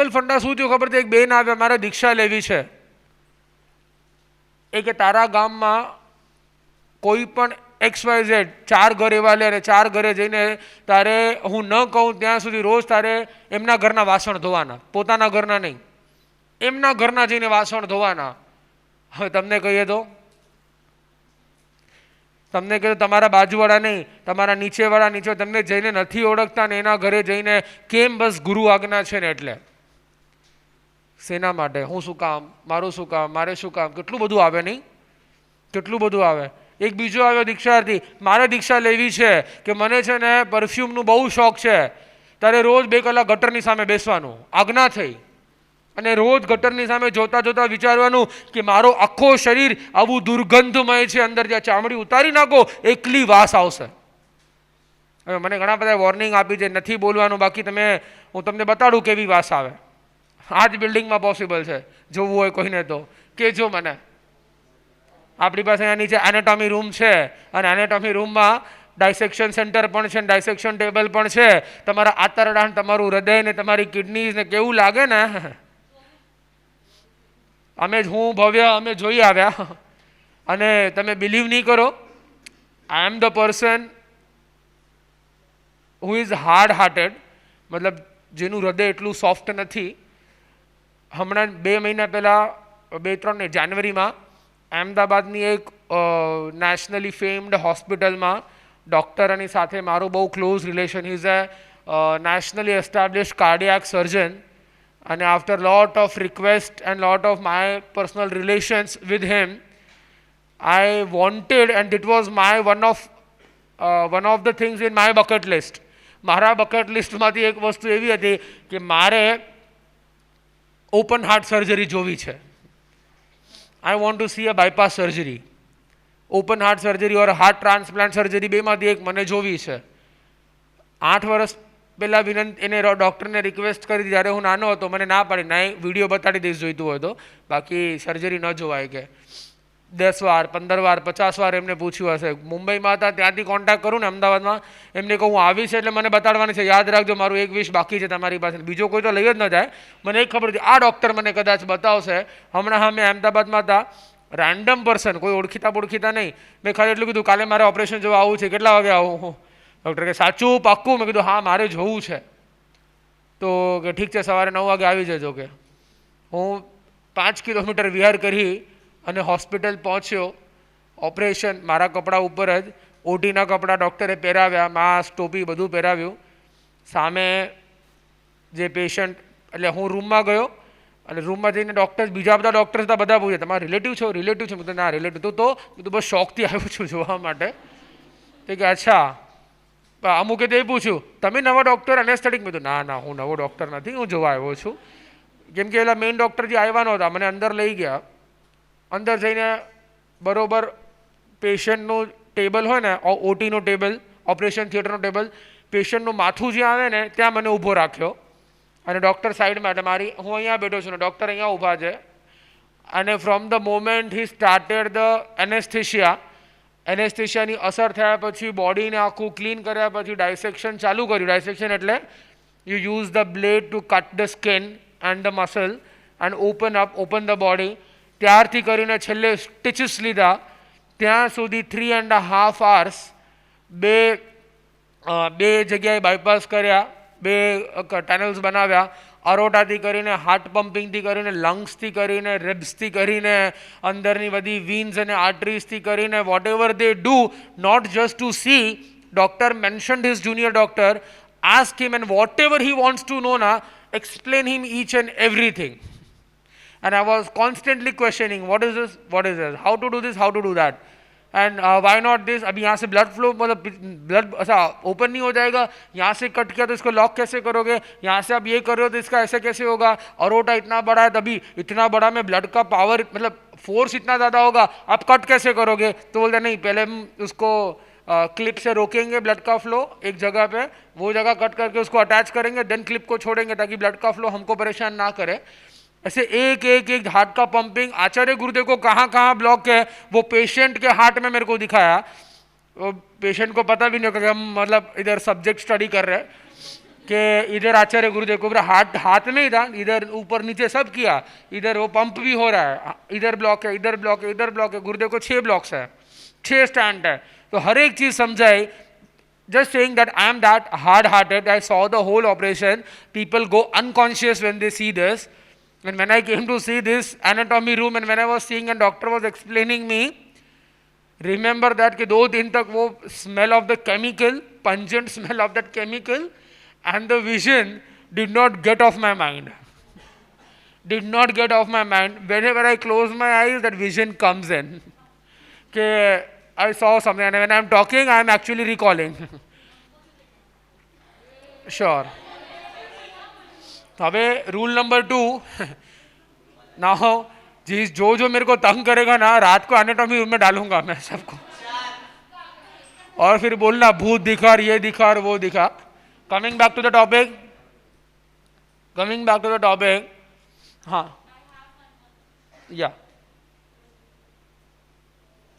Simple funda શું થયું ખબર છે? એક બેન આવ્યા, મારે દીક્ષા લેવી છે. એ કે તારા ગામમાં કોઈ પણ XYZ 4 ઘર એવા લે અને 4 ઘરે જઈને તારે હું ન કહું ત્યાં સુધી રોજ તારે એમના ઘરના વાસણ ધોવાના, પોતાના ઘરના નહીં, એમના ઘરના જઈને વાસણ ધોવાના. હવે તમને કહીએ તો તમારા બાજુવાળા નહીં, તમારા નીચેવાળા નીચે તમને જઈને નથી ઓળખતા ને એના ઘરે જઈને કેમ? બસ ગુરુ આજ્ઞા છે ને એટલે. શેના માટે? હું શું કામ? મારું શું કામ? મારે શું કામ? કેટલું બધું આવે નહીં, કેટલું બધું આવે. એક બીજો આવ્યો દીક્ષાર્થી, મારે દીક્ષા લેવી છે કે મને છે ને પરફ્યુમનું બહુ શોખ છે, તારે રોજ 2 કલાક ગટરની સામે બેસવાનું. આજ્ઞા થઈ. અને રોજ ગટરની સામે જોતા જોતા વિચારવાનું કે મારો આખો શરીર આવું દુર્ગંધમય છે, અંદર જ્યાં ચામડી ઉતારી નાખો એકલી વાસ આવશે. હવે મને ઘણા બધા વોર્નિંગ આપી છે, નથી બોલવાનું, બાકી હું તમને બતાડું કેવી વાસ આવે. આ જ બિલ્ડિંગમાં પોસિબલ છે, જોવું હોય કોઈને તો કહેજો મને. આપણી પાસે અહીંયા નીચે એનેટોમી રૂમ છે અને એનેટોમી રૂમમાં ડાયસેક્શન સેન્ટર પણ છે, ડાયસેક્શન ટેબલ પણ છે. તમારા આંતરડા, તમારું હૃદય ને તમારી કિડનીઝ ને કેવું લાગે ને. હું ભવ્ય અમે જોઈ આવ્યા. અને તમે બિલીવ નહીં કરો, I am the person who is hard hearted, મતલબ જેનું હૃદય એટલું સોફ્ટ નથી. હમણાં 2 મહિના પહેલાં 2-3 જાન્યુઆરીમાં અમદાવાદની એક નેશનલી ફેમ્ડ હોસ્પિટલમાં ડૉક્ટરની સાથે મારું બહુ close relation. Is a nationally established cardiac surgeon. And after lot of requests and lot of my personal relations with him, I wanted, and it was my one of the things in my bucket list. મારા bucket લિસ્ટમાંથી એક વસ્તુ એવી હતી કે મારે open heart surgery જોવી છે. I want to see a bypass surgery. Open heart surgery or heart transplant surgery, બેમાંથી એક મને જોવી છે. 8 વર્ષ પહેલાં એને ડૉક્ટરને રિક્વેસ્ટ કરી હતી, જ્યારે હું નાનો હતો. મને ના પાડી, ના વિડીયો બતાડી દઈશ જોઈતું હોય તો, બાકી સર્જરી ન જોવાય કે. 10 વાર 15 વાર 50 વાર એમને પૂછ્યું હશે. મુંબઈમાં હતા ત્યાંથી કોન્ટેક્ટ કરું ને અમદાવાદમાં, એમને કહું હું આવી છે એટલે મને બતાડવાની છે, યાદ રાખજો મારું 1 વિશ બાકી છે તમારી પાસે, બીજો કોઈ તો લઈ જ ન જાય. મને એક ખબર હતી, આ ડૉક્ટર મને કદાચ બતાવશે. હમણાં અમે અમદાવાદમાં હતા, રેન્ડમ પર્સન, કોઈ ઓળખીતા નહીં. મેં ખાલી એટલું કીધું, કાલે મારે ઓપરેશન જોવા આવવું છે, કેટલા વાગે આવું? ડૉક્ટર કે સાચું પાક્કું? મેં કીધું હા મારે જોવું છે. તો કે ઠીક છે, સવારે 9 વાગે આવી જજો. કે હું 5 કિલોમીટર વિહાર કરી અને હોસ્પિટલ પહોંચ્યો. ઓપરેશન મારા કપડાં ઉપર જ, ઓટીના કપડાં ડૉક્ટરે પહેરાવ્યા, માસ્ક ટોપી બધું પહેરાવ્યું. સામે જે પેશન્ટ, એટલે હું રૂમમાં ગયો અને રૂમમાં જઈને બીજા બધા ડૉક્ટર્સ હતા, બધા પૂછે તમારા રિલેટિવ છો? રિલેટિવ છે? મેં ના રિલેટિવ તો કીધું બસ શોખથી આવ્યો છું જોવા માટે. તો કે અચ્છા. અમુકે તો એ પૂછ્યું તમે નવા ડૉક્ટર એનેસ્થેટિક? મેં કીધું ના હું નવો ડૉક્ટર નથી, હું જોવા આવ્યો છું. કેમ કે પેલા મેઇન ડૉક્ટર જે આવ્યા નહોતા, મને અંદર લઈ ગયા. અંદર જઈને બરોબર પેશન્ટનું ટેબલ હોય ને, ઓટીનું ટેબલ, ઓપરેશન થિયેટરનું ટેબલ, પેશન્ટનું માથું જ્યાં આવે ને ત્યાં મને ઊભો રાખ્યો અને ડૉક્ટર સાઈડમાં, એટલે હું અહીંયા બેઠો છું ને ડૉક્ટર અહીંયા ઊભા છે. અને from the moment he started the એનેસ્થેશિયાની અસર થયા પછી બોડીને આખું ક્લીન કર્યા પછી ડાયસેક્શન ચાલુ કર્યું. ડાયસેક્શન એટલે you use the blade to cut the skin and the muscle and open the body. ત્યારથી કરીને છેલ્લે સ્ટિચીસ લીધા, ત્યાં સુધી 3.5 hours બે જગ્યાએ બાયપાસ કર્યા, 2 ટનલ્સ બનાવ્યા. અરોટાથી કરીને, હાર્ટ પમ્પિંગથી કરીને, લંગ્સથી કરીને, રિબ્સથી કરીને, અંદરની બધી વીન્સ અને આર્ટરીઝથી કરીને, whatever they do, not just to see. Doctor mentioned his junior doctor, ask him and whatever he wants to know now, explain him each and everything. And I was constantly questioning, what is this, how to do this, how to do that, and why not this. अभी यहाँ से blood flow, मतलब blood ऐसा open नहीं हो जाएगा, यहाँ से कट किया तो इसको लॉक कैसे करोगे, यहाँ से आप ये कर रहे हो तो इसका ऐसे कैसे होगा, अरोटा इतना बड़ा है तभी इतना बड़ा में ब्लड का पावर, मतलब फोर्स इतना ज़्यादा होगा, आप कट कैसे करोगे? तो बोलते नहीं, पहले हम उसको क्लिप से रोकेंगे ब्लड का फ्लो एक जगह पे, वो जगह कट करके उसको अटैच करेंगे, देन क्लिप को छोड़ेंगे ताकि ब्लड का फ्लो हमको परेशान ना करे. ऐसे एक हार्ट का पंपिंग. आचार्य गुरुदेव को कहाँ ब्लॉक है वो पेशेंट के हार्ट में मेरे को दिखाया. वो पेशेंट को पता भी नहीं होगा कि हम मतलब इधर सब्जेक्ट स्टडी कर रहे हैं कि इधर आचार्य गुरुदेव को बोला हाथ हाथ में ही था, इधर ऊपर नीचे सब किया, इधर वो पंप भी हो रहा है, इधर ब्लॉक है, इधर ब्लॉक है, इधर ब्लॉक है। गुरुदेव को 6 ब्लॉक्स है, 6 स्टैंड है, तो हर एक चीज़ समझाई। Just saying that I am that hard-hearted. I saw the whole operation. People go unconscious when they see this. And when I came to see this anatomy room, and when I was seeing and doctor was explaining me, remember that कि 2 दिन तक वो smell of the chemical, pungent smell of that chemical, and the vision did not get off my mind. Did not get off my mind. Whenever I close my eyes, that vision comes in. कि I saw something, and when I am talking, I am actually recalling. Sure. तो अबे rule number 2, now जो मेरे को तंग करेगा ना, रात को एनाटॉमी रूम में डालूंगा मैं सबको, और फिर बोलना भूत दिखा, ये दिखा और वो दिखा। Coming back to the topic, हाँ, yeah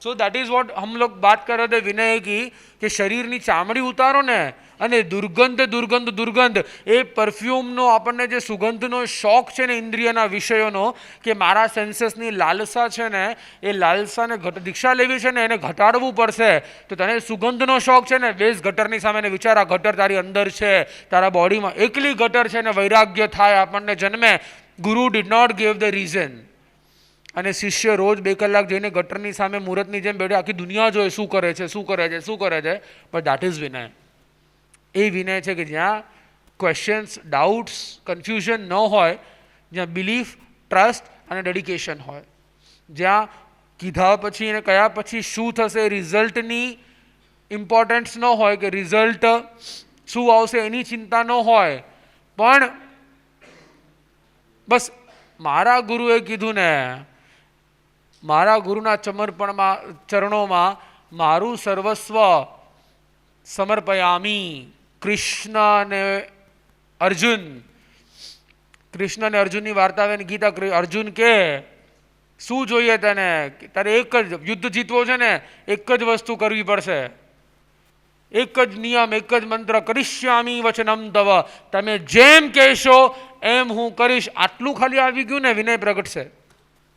so that is what हम लोग बात कर रहे थे विनय की, कि શરીરની ચામડી ઉતારો ને અને દુર્ગંધ એ પરફ્યુમનો આપણને જે સુગંધનો શોખ છે ને ઇન્દ્રિયના વિષયોનો, કે મારા સેન્સીસની લાલસા છે ને, એ લાલસાને દીક્ષા લેવી છે ને એને ઘટાડવું પડશે। તો તને સુગંધનો શોખ છે ને, બેસ ગટરની સામે વિચાર, આ ગટર તારી અંદર છે, તારા બોડીમાં એકલી ગટર છે ને, વૈરાગ્ય થાય આપણને જન્મે। Guru did not give the reason, અને શિષ્ય રોજ 2 કલાક જઈને ગટરની સામે મુહૂર્તની જેમ બેઠે આખી દુનિયા જોઈ શું કરે છે, બટ દેટ ઇઝ વિનય। એ વિનય છે કે જ્યાં ક્વેશ્ચન્સ, ડાઉટ્સ, કન્ફ્યુઝન ન હોય, જ્યાં બિલીફ, ટ્રસ્ટ અને ડેડિકેશન હોય, જ્યાં કીધા પછી અને કયા પછી શું થશે રિઝલ્ટની ઇમ્પોર્ટન્સ ન હોય, કે રિઝલ્ટ શું આવશે એની ચિંતા ન હોય, પણ બસ મારા ગુરુએ કીધું ને, મારા ગુરુના ચરણોમાં મારું સર્વસ્વ સમર્પયામી। કૃષ્ણ અને અર્જુનની વાર્તા આવે ને ગીતા, અર્જુન કે શું જોઈએ તને, તારે એક જ યુદ્ધ જીતવો છે ને, એક જ વસ્તુ કરવી પડશે, એક જ નિયમ, એક જ મંત્ર, કરિષ્યામી વચનમ તવ, તમે જેમ કહેશો એમ હું કરીશ। આટલું ખાલી આવી ગયું ને, વિનય પ્રગટશે,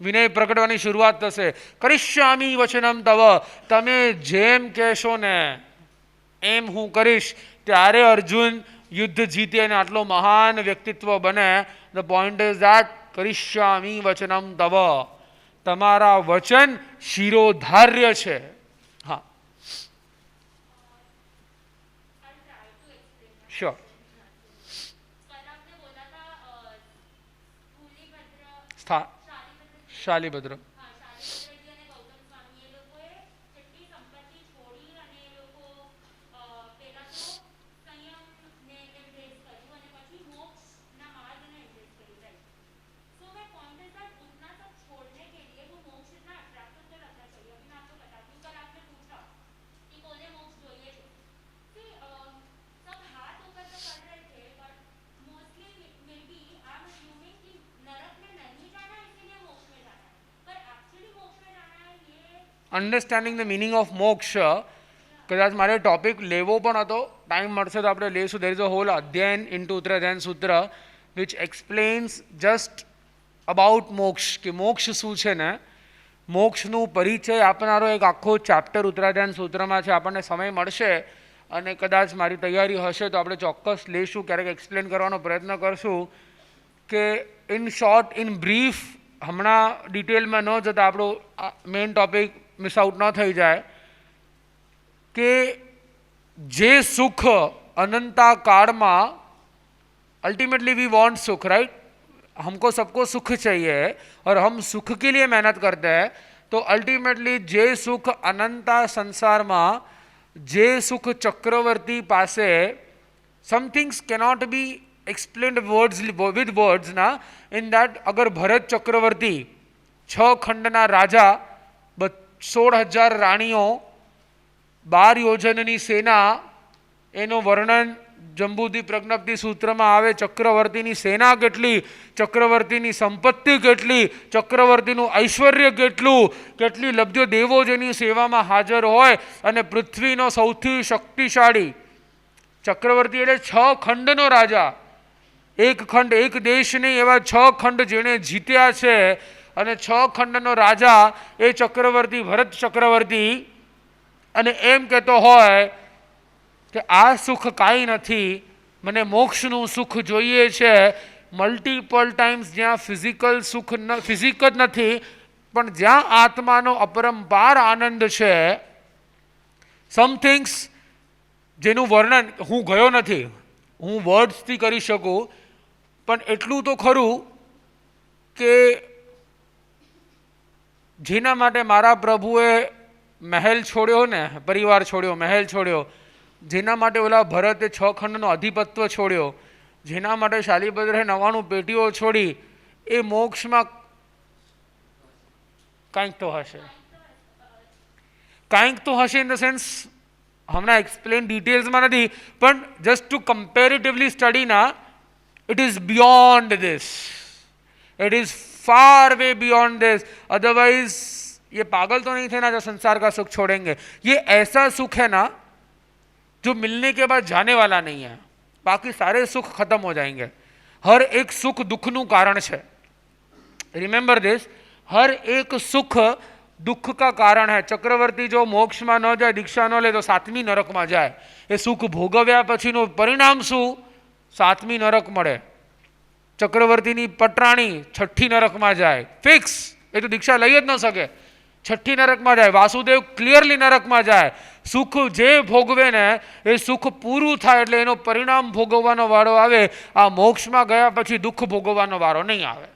વિનય પ્રગટવાની શરૂઆત થશે। કરિષ્યામી વચનમ તવ, તમે જેમ કહેશો ને એમ હું કરીશ, ત્યારે અર્જુન યુદ્ધ જીતે અને આટલો મહાન વ્યક્તિત્વ બને। ધ પોઈન્ટ ઇઝ ધેટ કરિષ્યામી વચનમ તવ, તમારા વચન શિરોધાર્ય છે। હા, sure. Shalibhadra, understanding the meaning of moksha કદાચ મારે ટોપિક લેવો પણ હતો, ટાઈમ મળશે તો આપણે લઈશું। દેર ઇઝ અ હોલ અધ્યયન ઇન્ટુ ઉત્તરાધ્યાન સૂત્ર વિચ એક્સપ્લેન્સ જસ્ટ અબાઉટ મોક્ષ, કે મોક્ષ શું છે ને, મોક્ષનું પરિચય આપનારો એક આખો ચેપ્ટર ઉત્તરાધ્યાન સૂત્રમાં છે। આપણને સમય મળશે અને કદાચ મારી તૈયારી હશે તો આપણે ચોક્કસ લઈશું, ક્યારેક એક્સપ્લેન કરવાનો પ્રયત્ન કરશું। કે ઇન શોર્ટ, ઇન બ્રીફ, હમણાં ડિટેલમાં ન જતાં આપણો મેઇન ટોપિક मिस आउट ना थी जाए, कि जे सुख अनंता काल में अल्टीमेटली वी वांट सुख, राइट, हमको सबको सुख चाहिए और हम सुख के लिए मेहनत करते हैं। तो अल्टीमेटली जे सुख अनंता संसार में, जे सुख चक्रवर्ती पासे, some things cannot be explained words with words ना, इन दैट अगर भरत चक्रवर्ती 6 खंडना राजा, 16,000 રાણીઓ, 12 યોજનની સેના, એનું વર્ણન જંબુદ્વીપ પ્રજ્ઞપ્તિ સૂત્રમાં આવે। ચક્રવર્તીની સેના કેટલી, ચક્રવર્તીની સંપત્તિ કેટલી, ચક્રવર્તીનું ઐશ્વર્ય કેટલું, કેટલી લબ્ધ્ય દેવો જેની સેવામાં હાજર હોય, અને પૃથ્વીનો સૌથી શક્તિશાળી ચક્રવર્તી એટલે 6 ખંડનો રાજા. એક ખંડ, એક દેશ નહીં, એવા 6 ખંડ જેણે જીત્યા છે. અને 6 ખંડનો રાજા એ ચક્રવર્તી ભરત ચક્રવર્તી. અને એમ કહેતો હોય કે આ સુખ કાંઈ નથી, મને મોક્ષનું સુખ જોઈએ છે. મલ્ટિપલ ટાઈમ્સ જ્યાં ફિઝિકલ સુખ ફિઝિક જ નથી, પણ જ્યાં આત્માનો અપરંપાર આનંદ છે. સમ થિંગ્સ જેનું વર્ણન હું ગયો નથી, હું વર્ડ્સથી કરી શકું, પણ એટલું તો ખરું કે જેના માટે મારા પ્રભુએ મહેલ છોડ્યો ને, પરિવાર છોડ્યો, મહેલ છોડ્યો, જેના માટે ઓલા ભરતે 6 ખંડનો અધિપત્વ છોડ્યો, જેના માટે શાલિભદ્રે 99 પેટીઓ છોડી, એ મોક્ષમાં કાંઈક તો હશે. કાંઈક તો હશે ઇન ધ સેન્સ, હમણાં એક્સપ્લેન ડિટેલ્સમાં નથી, પણ જસ્ટ ટુ કમ્પેરેટિવલી સ્ટડી ના, it is beyond this, it is far way beyond this. Otherwise ये पागल तो नहीं थे ना जो संसार का सुख छोड़ेंगे. ये ऐसा सुख है ना जो मिलने के बाद जाने वाला नहीं है. बाकी सारे सुख खत्म हो जाएंगे. हर एक सुख दुखનું કારણ છે. रिमेंबर दिस, हर एक सुख दुख का कारण है. चक्रवर्ती जो मोक्ष में न जाए, दीक्षा न ले तो 7મી नरक में जाए. એ સુખ ભોગવ્યા પછીનું પરિણામ શું? 7મી નરક મળે. ચક્રવર્તીની પટરાણી 6ઠ્ઠી નરકમાં જાય, ફિક્સ. એ તો દીક્ષા લઈ જ ન શકે, 6ઠ્ઠી નરકમાં જાય. વાસુદેવ ક્લિયરલી નરકમાં જાય. સુખ જે ભોગવે ને એ સુખ પૂરું થાય એટલે એનો પરિણામ ભોગવવાનો વારો આવે. આ મોક્ષમાં ગયા પછી દુઃખ ભોગવવાનો વારો નહીં આવે.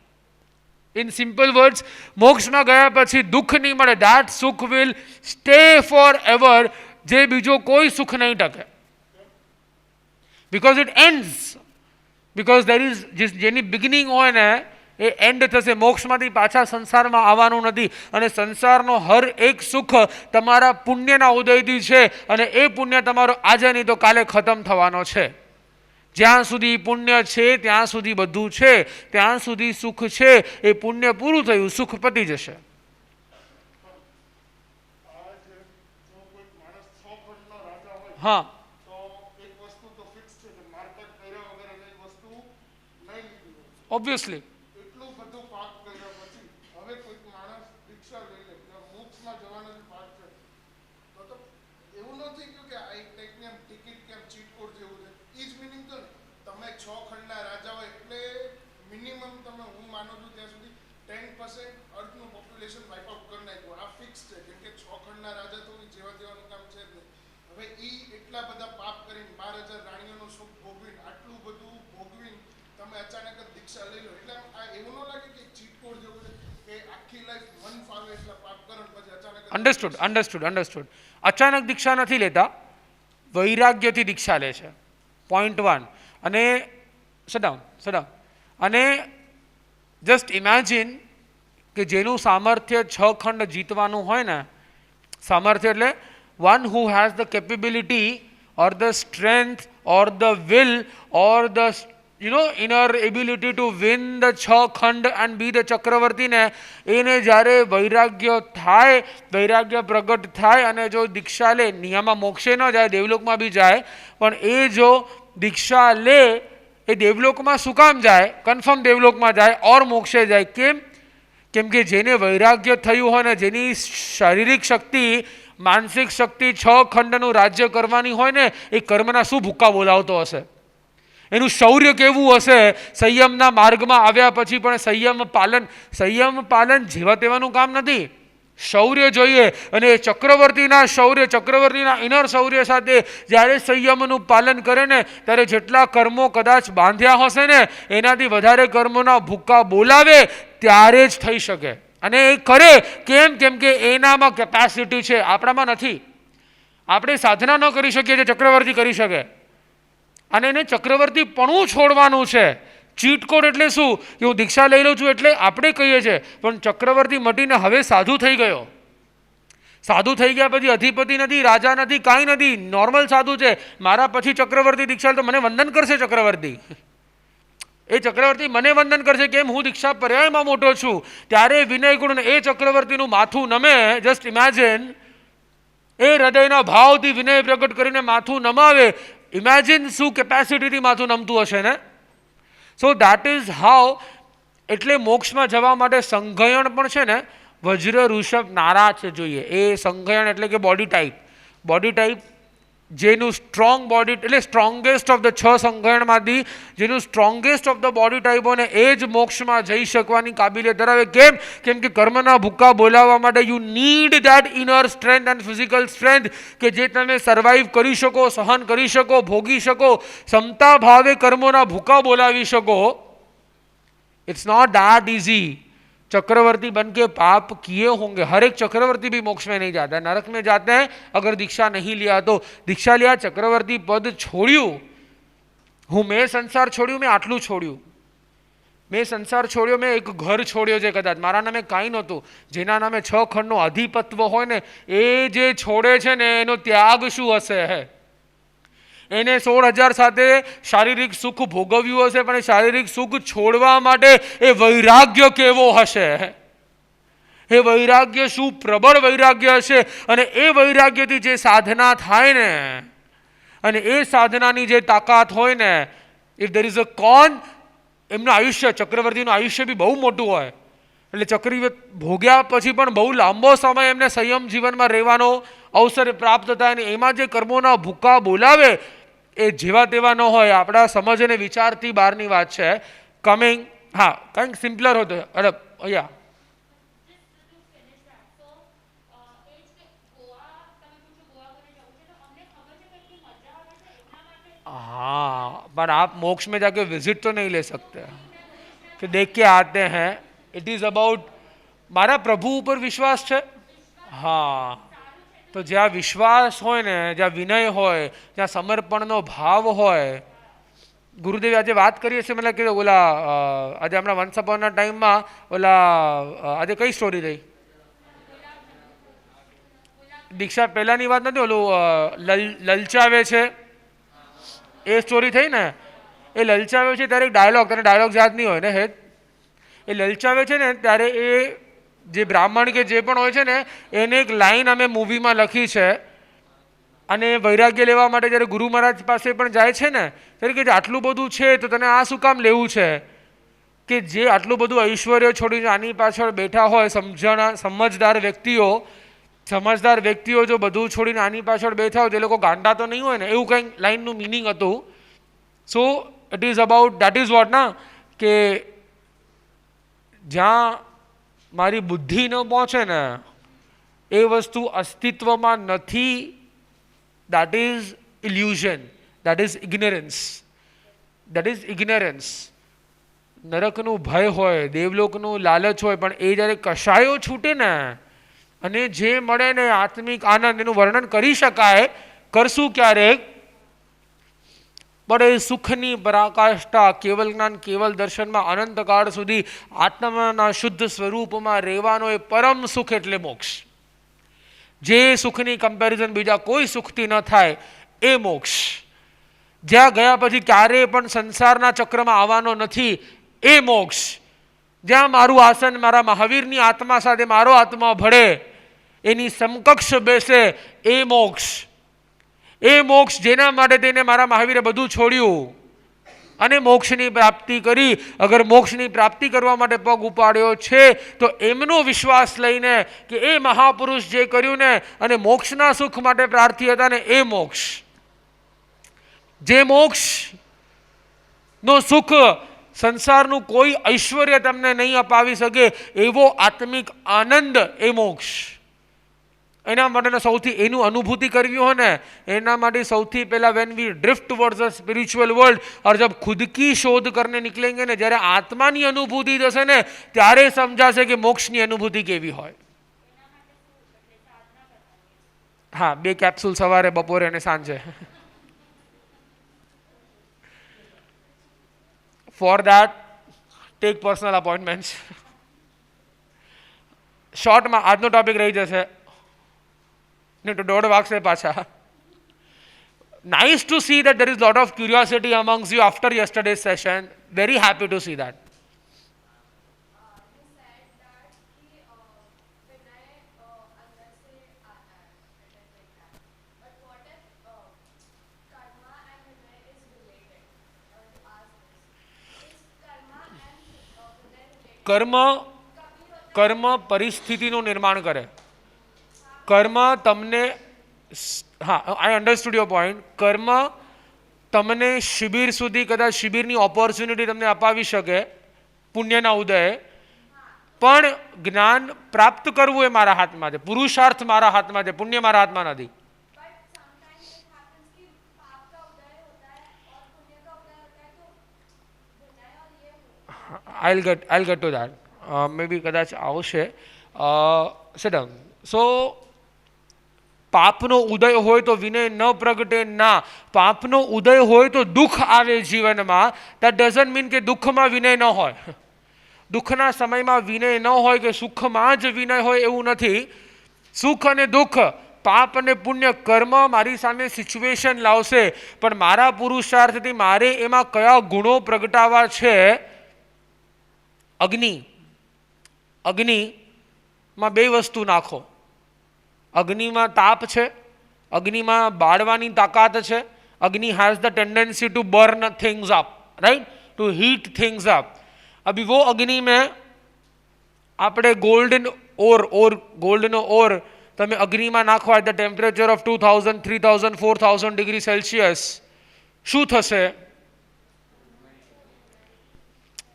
ઇન સિમ્પલ વર્ડ્સ, મોક્ષમાં ગયા પછી દુઃખ નહીં મળે. દેટ સુખ વિલ સ્ટે ફોર એવર, જે બીજો કોઈ સુખ નહીં ટકે. Because it ends. Because there is, જેની બિગિનિંગ હોય ને એ એન્ડ થશે. મોક્ષમાંથી પાછા સંસારમાં આવવાનું નથી. અને સંસારનો હર એક સુખ તમારા પુણ્યના ઉદયથી છે. અને એ પુણ્ય તમારો આજે નહીં તો કાલે ખતમ થવાનો છે. જ્યાં સુધી પુણ્ય છે ત્યાં સુધી બધું છે, ત્યાં સુધી સુખ છે. એ પુણ્ય પૂરું થયું, સુખ પતી જશે. હા, ઓબ્વિયસલી. એટલું બધું પાપ કર્યા પછી હવે કોઈક માણસ દીક્ષા લઈ લે, મોક્ષમાં જવાનો જ પાપ છે, તો એવું નથી કે આ એક ટાઈપની આમ ટિકિટ કે આમ ચીટ કોડ જેવું છે. એ જ મિનિંગ તો ને, તમે 6 ખંડના રાજા હોય એટલે મિનિમમ તમે, હું માનું છું ત્યાં સુધી 10% અર્થનું પોપ્યુલેશન વાઇપ આઉટ કરી નાખ્યું. આ ફિક્સ છે, કેમ કે 6 ખંડના રાજા તો જેવા તેવાનું કામ છે જ નહીં. હવે એ એટલા બધા પાપ કરીને 12,000 રાણીઓનું સુખ ભોગવીને, આટલું બધું ભોગવીને તમે અચાનક જ દીક્ષા લઈ લો. એટલે આ એવું ન લાગે કે ચીટ કોડ જેવું છે કે આખી લાઈફ મન ફાવે એટલા પાપ કરો પછી અચાનક. અંડરસ્ટુડ. અચાનક દીક્ષા નથી લેતા, વૈરાગ્યથી દીક્ષા લે છે. પોઈન્ટ 1. અને સડાઉન. અને જસ્ટ ઇમેજિન કે જેનું સામર્થ્ય 6 ખંડ જીતવાનું હોય ને, સામર્થ્ય એટલે one who has the capability or the strength or the will or the inner ability to win the 6 ખંડ and be the ચક્રવર્તી ને, એને જ્યારે વૈરાગ્ય થાય, વૈરાગ્ય પ્રગટ થાય અને જો દીક્ષા લે, નિયમમાં મોક્ષે ન જાય, દેવલોકમાં બી જાય, પણ એ જો દીક્ષા લે એ દેવલોકમાં શું કામ જાય? કન્ફર્મ દેવલોકમાં જાય ઓર મોક્ષે જાય. કેમ કે જેને વૈરાગ્ય થયું હોય ને, જેની શારીરિક શક્તિ, માનસિક શક્તિ 6 ખંડનું રાજ્ય કરવાની હોય ને, એ કર્મના શું ભૂક્કા બોલાવતો હશે? એનું શૌર્ય કેવું હશે? સંયમના માર્ગમાં આવ્યા પછી પણ સંયમ પાલન જેવા તેવાનું કામ નથી. શૌર્ય જોઈએ. અને ચક્રવર્તીના શૌર્ય, ચક્રવર્તીના ઇનર શૌર્ય સાથે જ્યારે સંયમનું પાલન કરે ને, ત્યારે જેટલા કર્મો કદાચ બાંધ્યા હશે ને, એનાથી વધારે કર્મોના ભૂક્કા બોલાવે ત્યારે જ થઈ શકે. અને એ કરે કેમ કે એનામાં કેપેસિટી છે, આપણામાં નથી. આપણે સાધના ન કરી શકીએ જે ચક્રવર્તી કરી શકે. અને એને ચક્રવર્તી પણ છોડવાનું છે. ચીટ કોડ એટલે શું? કે હું દીક્ષા લઈ લઉં છું એટલે આપણે કહીએ છીએ, પણ ચક્રવર્તી મટીને હવે સાધુ થઈ ગયો. સાધુ થઈ ગયા પછી અધિપતિ નથી, રાજા નથી, કાંઈ નથી, નોર્મલ સાધુ છે. મારા પછી ચક્રવર્તી દીક્ષા તો મને વંદન કરશે ચક્રવર્તી. એ ચક્રવર્તી મને વંદન કરશે. કેમ? હું દીક્ષા પર્યાયમાં મોટો છું. ત્યારે વિનય ગુણ એ ચક્રવર્તીનું માથું નમે. જસ્ટ ઇમેજિન, એ હૃદયના ભાવથી વિનય પ્રગટ કરીને માથું નમાવે. ઇમેજિન શું કેપેસિટીથી માથું નમતું હશે ને. So that is how. એટલે મોક્ષમાં જવા માટે સંઘયણ પણ છે ને વજ્ર ઋષભ નારાજ જોઈએ. એ સંઘયણ એટલે કે બોડી ટાઈપ જેનું સ્ટ્રોંગ બોડી એટલે સ્ટ્રોંગેસ્ટ ઓફ ધ 6 સંઘયણમાંથી જેનું strongest of the body type હોય ને એ જ મોક્ષમાં જઈ શકવાની કાબિલિયત ધરાવે. કેમ કે કર્મના ભૂકા બોલાવવા માટે you need that inner strength and physical strength કે જે તમે સર્વાઈવ કરી શકો, સહન કરી શકો, ભોગી શકો, ક્ષમતા ભાવે કર્મોના ભૂકા બોલાવી શકો. It's not that easy. चक्रवर्ती बन के पाप किए होंगे. हर एक चक्रवर्ती भी मोक्ष में नहीं जाता है, नरक में जाते हैं अगर दीक्षा नहीं लिया तो. दीक्षा लिया, चक्रवर्ती पद छोड़્યું. મેં સંસાર છોડ્યું, મેં આટલું છોડ્યું. મેં સંસાર છોડ્યો, મેં એક ઘર છોડ્યો છે કદાચ, મારા નામે કાંઈ નહોતું. જેના નામે 6 ખંડનો અધિપત્વ હોય ને એ જે છોડે છે ને એનો ત્યાગ શું હશે. એને 16,000 સાથે શારીરિક સુખ ભોગવ્યું હશે, પણ એ શારીરિક સુખ છોડવા માટે એ વૈરાગ્ય કેવો હશે. એ વૈરાગ્ય શું પ્રબળ વૈરાગ્ય હશે. અને એ વૈરાગ્યથી જે સાધના થાય ને અને એ સાધનાની જે તાકાત હોય ને, ઇફ દેર ઇઝ અ કોન, એમનું આયુષ્ય, ચક્રવર્તીનું આયુષ્ય બી બહુ મોટું હોય. એટલે ચક્રવર્તી ભોગ્યા પછી પણ બહુ લાંબો સમય એમને સંયમ જીવનમાં રહેવાનો અવસર પ્રાપ્ત થાય. અને એમાં જે કર્મોના ભૂકા બોલાવે એ જેવા તેવા ન હોય. આપણા સમજ અને વિચારથી બહારની વાત છે. કમિંગ, હા, કંઈક સિમ્પલર હોતો. અરે અહીંયા हाँ, पर आप मोक्ष में जाके विजिट तो नहीं ले सकते कि देख के आते हैं. इट इज अबाउट મારા પ્રભુ ઉપર વિશ્વાસ છે. હા, તો જ્યાં વિશ્વાસ હોય ને, જ્યાં વિનય હોય, જ્યાં સમર્પણનો ભાવ હોય. ગુરુદેવે આજે વાત કરીએ છીએ, મતલબ કે ઓલા આજે હમણાં વન્સ અપોનના ટાઈમમાં ઓલા આજે કઈ સ્ટોરી રહી, દીક્ષા પહેલાની વાત નથી, ઓલું લલચાવે છે એ સ્ટોરી થઈ ને. એ લલચાવે છે ત્યારે એક ડાયલોગ, તને ડાયલોગ યાદ નહીં હોય ને હેત. એ લલચાવે છે ને ત્યારે એ જે બ્રાહ્મણ કે જે પણ હોય છે ને એને એક લાઈન અમે મૂવીમાં લખી છે. અને વૈરાગ્ય લેવા માટે જ્યારે ગુરુ મહારાજ પાસે પણ જાય છે ને ત્યારે કે આટલું બધું છે તો તને આ શું કામ લેવું છે. કે જે આટલું બધું ઐશ્વર્ય છોડીને આની પાછળ બેઠા હોય સમજદાર વ્યક્તિઓ જો બધું છોડીને આની પાછળ બેઠા હોય તે લોકો ગાંડા તો નહીં હોય ને, એવું કંઈક લાઈનનું મિનિંગ હતું. સો it is about that is what ના, કે જ્યાં મારી બુદ્ધિ ન પહોંચે ને એ વસ્તુ અસ્તિત્વમાં નથી. That is illusion, that is ignorance. નરકનું ભય હોય, દેવલોકનું લાલચ હોય, પણ એ જ્યારે કશાયો છૂટે ને અને જે મળે ને આત્મિક આનંદ, એનું વર્ણન કરી શકાય, કરશું ક્યારેક. પણ એ સુખની પરાકાષ્ઠા કેવલ જ્ઞાન કેવલ દર્શનમાં અનંતકાળ સુધી આત્માના શુદ્ધ સ્વરૂપમાં રહેવાનો એ પરમ સુખ એટલે મોક્ષ. જે સુખની કમ્પેરિઝન બીજા કોઈ સુખથી ન થાય એ મોક્ષ. જ્યાં ગયા પછી ક્યારેય પણ સંસારના ચક્રમાં આવવાનો નથી એ મોક્ષ. જ્યાં મારું આસન મારા મહાવીરની આત્મા સાથે મારો આત્મા ભળે, એની સમકક્ષ બેસે એ મોક્ષ. એ મોક્ષ જેના માટે તેને મારા મહાવીરે બધું છોડ્યું અને મોક્ષની પ્રાપ્તિ કરી. અગર મોક્ષની પ્રાપ્તિ કરવા માટે પગ ઉપાડ્યો છે તો એમનો વિશ્વાસ લઈને કે એ મહાપુરુષ જે કર્યું ને અને મોક્ષના સુખ માટે પ્રાર્થી હતા ને એ મોક્ષ. જે મોક્ષ નો સુખ સંસારનું કોઈ ઐશ્વર્ય તમને નહીં અપાવી શકે એવો આત્મિક આનંદ એ મોક્ષ. એના માટે સૌથી એનું અનુભૂતિ કરવી હોય ને એના માટે સૌથી પહેલા when we drift towards the spiritual world और जब खुद की शोध करने निकलेंगे ને, જ્યારે આત્માની અનુભૂતિ થશે ને ત્યારે સમજાશે કે મોક્ષની અનુભૂતિ કેવી હોય. હા, 2 કેપ્સ્યુલ સવારે, બપોરે અને સાંજે. For that, take personal appointments. શોર્ટમાં આજનો ટોપિક રહી જશે ને તો 1.5 વાગશે પાછા. Nice to see that there is lot of curiosity amongst you after yesterday's session. Very happy to see that. કર્મ કર્મ પરિસ્થિતિનું નિર્માણ કરે. કર્મ તમને, હા, આઈ અન્ડરસ્ટુડ યોર પોઈન્ટ. કર્મ તમને શિબિર સુધી કદાચ શિબિરની ઓપોર્ચ્યુનિટી તમને અપાવી શકે પુણ્યના ઉદયે, પણ જ્ઞાન પ્રાપ્ત કરવું એ મારા હાથમાં છે, પુરુષાર્થ મારા હાથમાં છે, પુણ્ય મારા હાથમાં નથી. I'll get to that. Maybe કદાચ આવશે. Sit down. So પાપનો ઉદય હોય તો વિનય ન પ્રગટે ના. પાપનો ઉદય હોય તો દુઃખ આવે જીવનમાં. That doesn't mean કે દુઃખમાં વિનય ન હોય. દુઃખના સમયમાં વિનય ન હોય કે સુખમાં જ વિનય હોય એવું નથી. સુખ અને દુઃખ, પાપ અને પુણ્ય, કર્મ મારી સામે સિચ્યુએશન લાવશે, પણ મારા પુરુષાર્થથી મારે એમાં કયા ગુણો પ્રગટાવવા છે. અગ્નિમાં બે વસ્તુ નાખો. અગ્નિમાં તાપ છે, અગ્નિમાં બાળવાની તાકાત છે. Agni has the tendency to burn things up, right, to heat things up. अभी वो अग्नि में આપણે ગોલ્ડનો ઓર તમે અગ્નિમાં નાખો at the temperature of 2000, 3000, 4000 degree Celsius, શું થશે?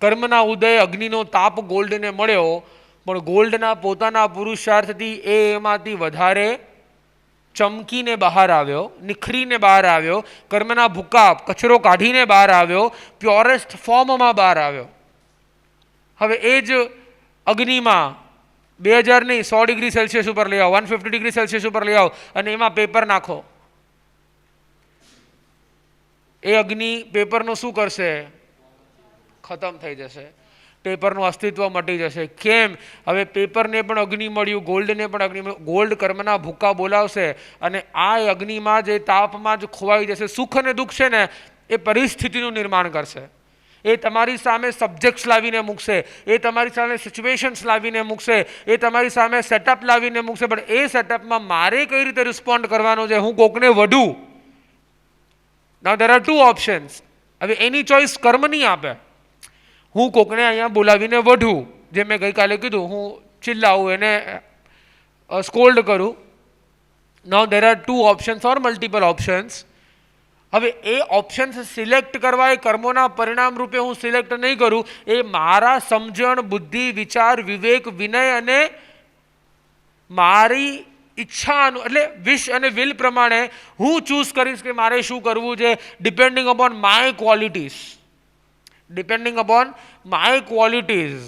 કર્મના ઉદય અગ્નિનો તાપ ગોલ્ડને મળ્યો, પણ ગોલ્ડના પોતાના પુરુષાર્થથી એમાંથી વધારે ચમકીને બહાર આવ્યો, નિખરીને બહાર આવ્યો, કર્મના ભૂકા કચરો કાઢીને બહાર આવ્યો, પ્યોરેસ્ટ ફોર્મમાં બહાર આવ્યો. હવે એ જ અગ્નિમાં 2000 નહીં 100 ડિગ્રી સેલ્સિયસ ઉપર લઈ આવો, 150 ડિગ્રી સેલ્સિયસ ઉપર લઈ આવો અને એમાં પેપર નાખો. એ અગ્નિ પેપરનું શું કરશે? ખતમ થઈ જશે. પેપરનું અસ્તિત્વ મટી જશે. કેમ? હવે પેપરને પણ અગ્નિ મળ્યું, ગોલ્ડને પણ અગ્નિ મળ્યું. ગોલ્ડ કર્મના ભૂકા બોલાવશે અને આ અગ્નિમાં જ, તાપમાં જ ખોવાઈ જશે. સુખ અને દુઃખ છે ને એ પરિસ્થિતિનું નિર્માણ કરશે. એ તમારી સામે સબ્જેક્ટ્સ લાવીને મૂકશે, એ તમારી સામે સિચ્યુએશન્સ લાવીને મૂકશે, એ તમારી સામે સેટઅપ લાવીને મૂકશે, પણ એ સેટઅપમાં મારે કઈ રીતે રિસ્પોન્ડ કરવાનો છે? હું કોકને વઢું. નાઉ ધેર આર ટુ ઓપ્શન્સ. હવે એની ચોઈસ કર્મ નહીં આપે. હું કોકને અહીંયા બોલાવીને વઢું, જે મેં ગઈકાલે કીધું, હું ચિલ્લાવું, એને સ્કોલ્ડ કરું. Now there are two options or multiple options. હવે એ ઓપ્શન્સ સિલેક્ટ કરવા એ કર્મોના પરિણામ રૂપે હું સિલેક્ટ નહીં કરું, એ મારા સમજણ, બુદ્ધિ, વિચાર, વિવેક, વિનય અને મારી ઈચ્છાનું, એટલે વિશ અને વિલ પ્રમાણે હું ચૂઝ કરીશ કે મારે શું કરવું છે, depending upon my qualities. Depending upon my qualities.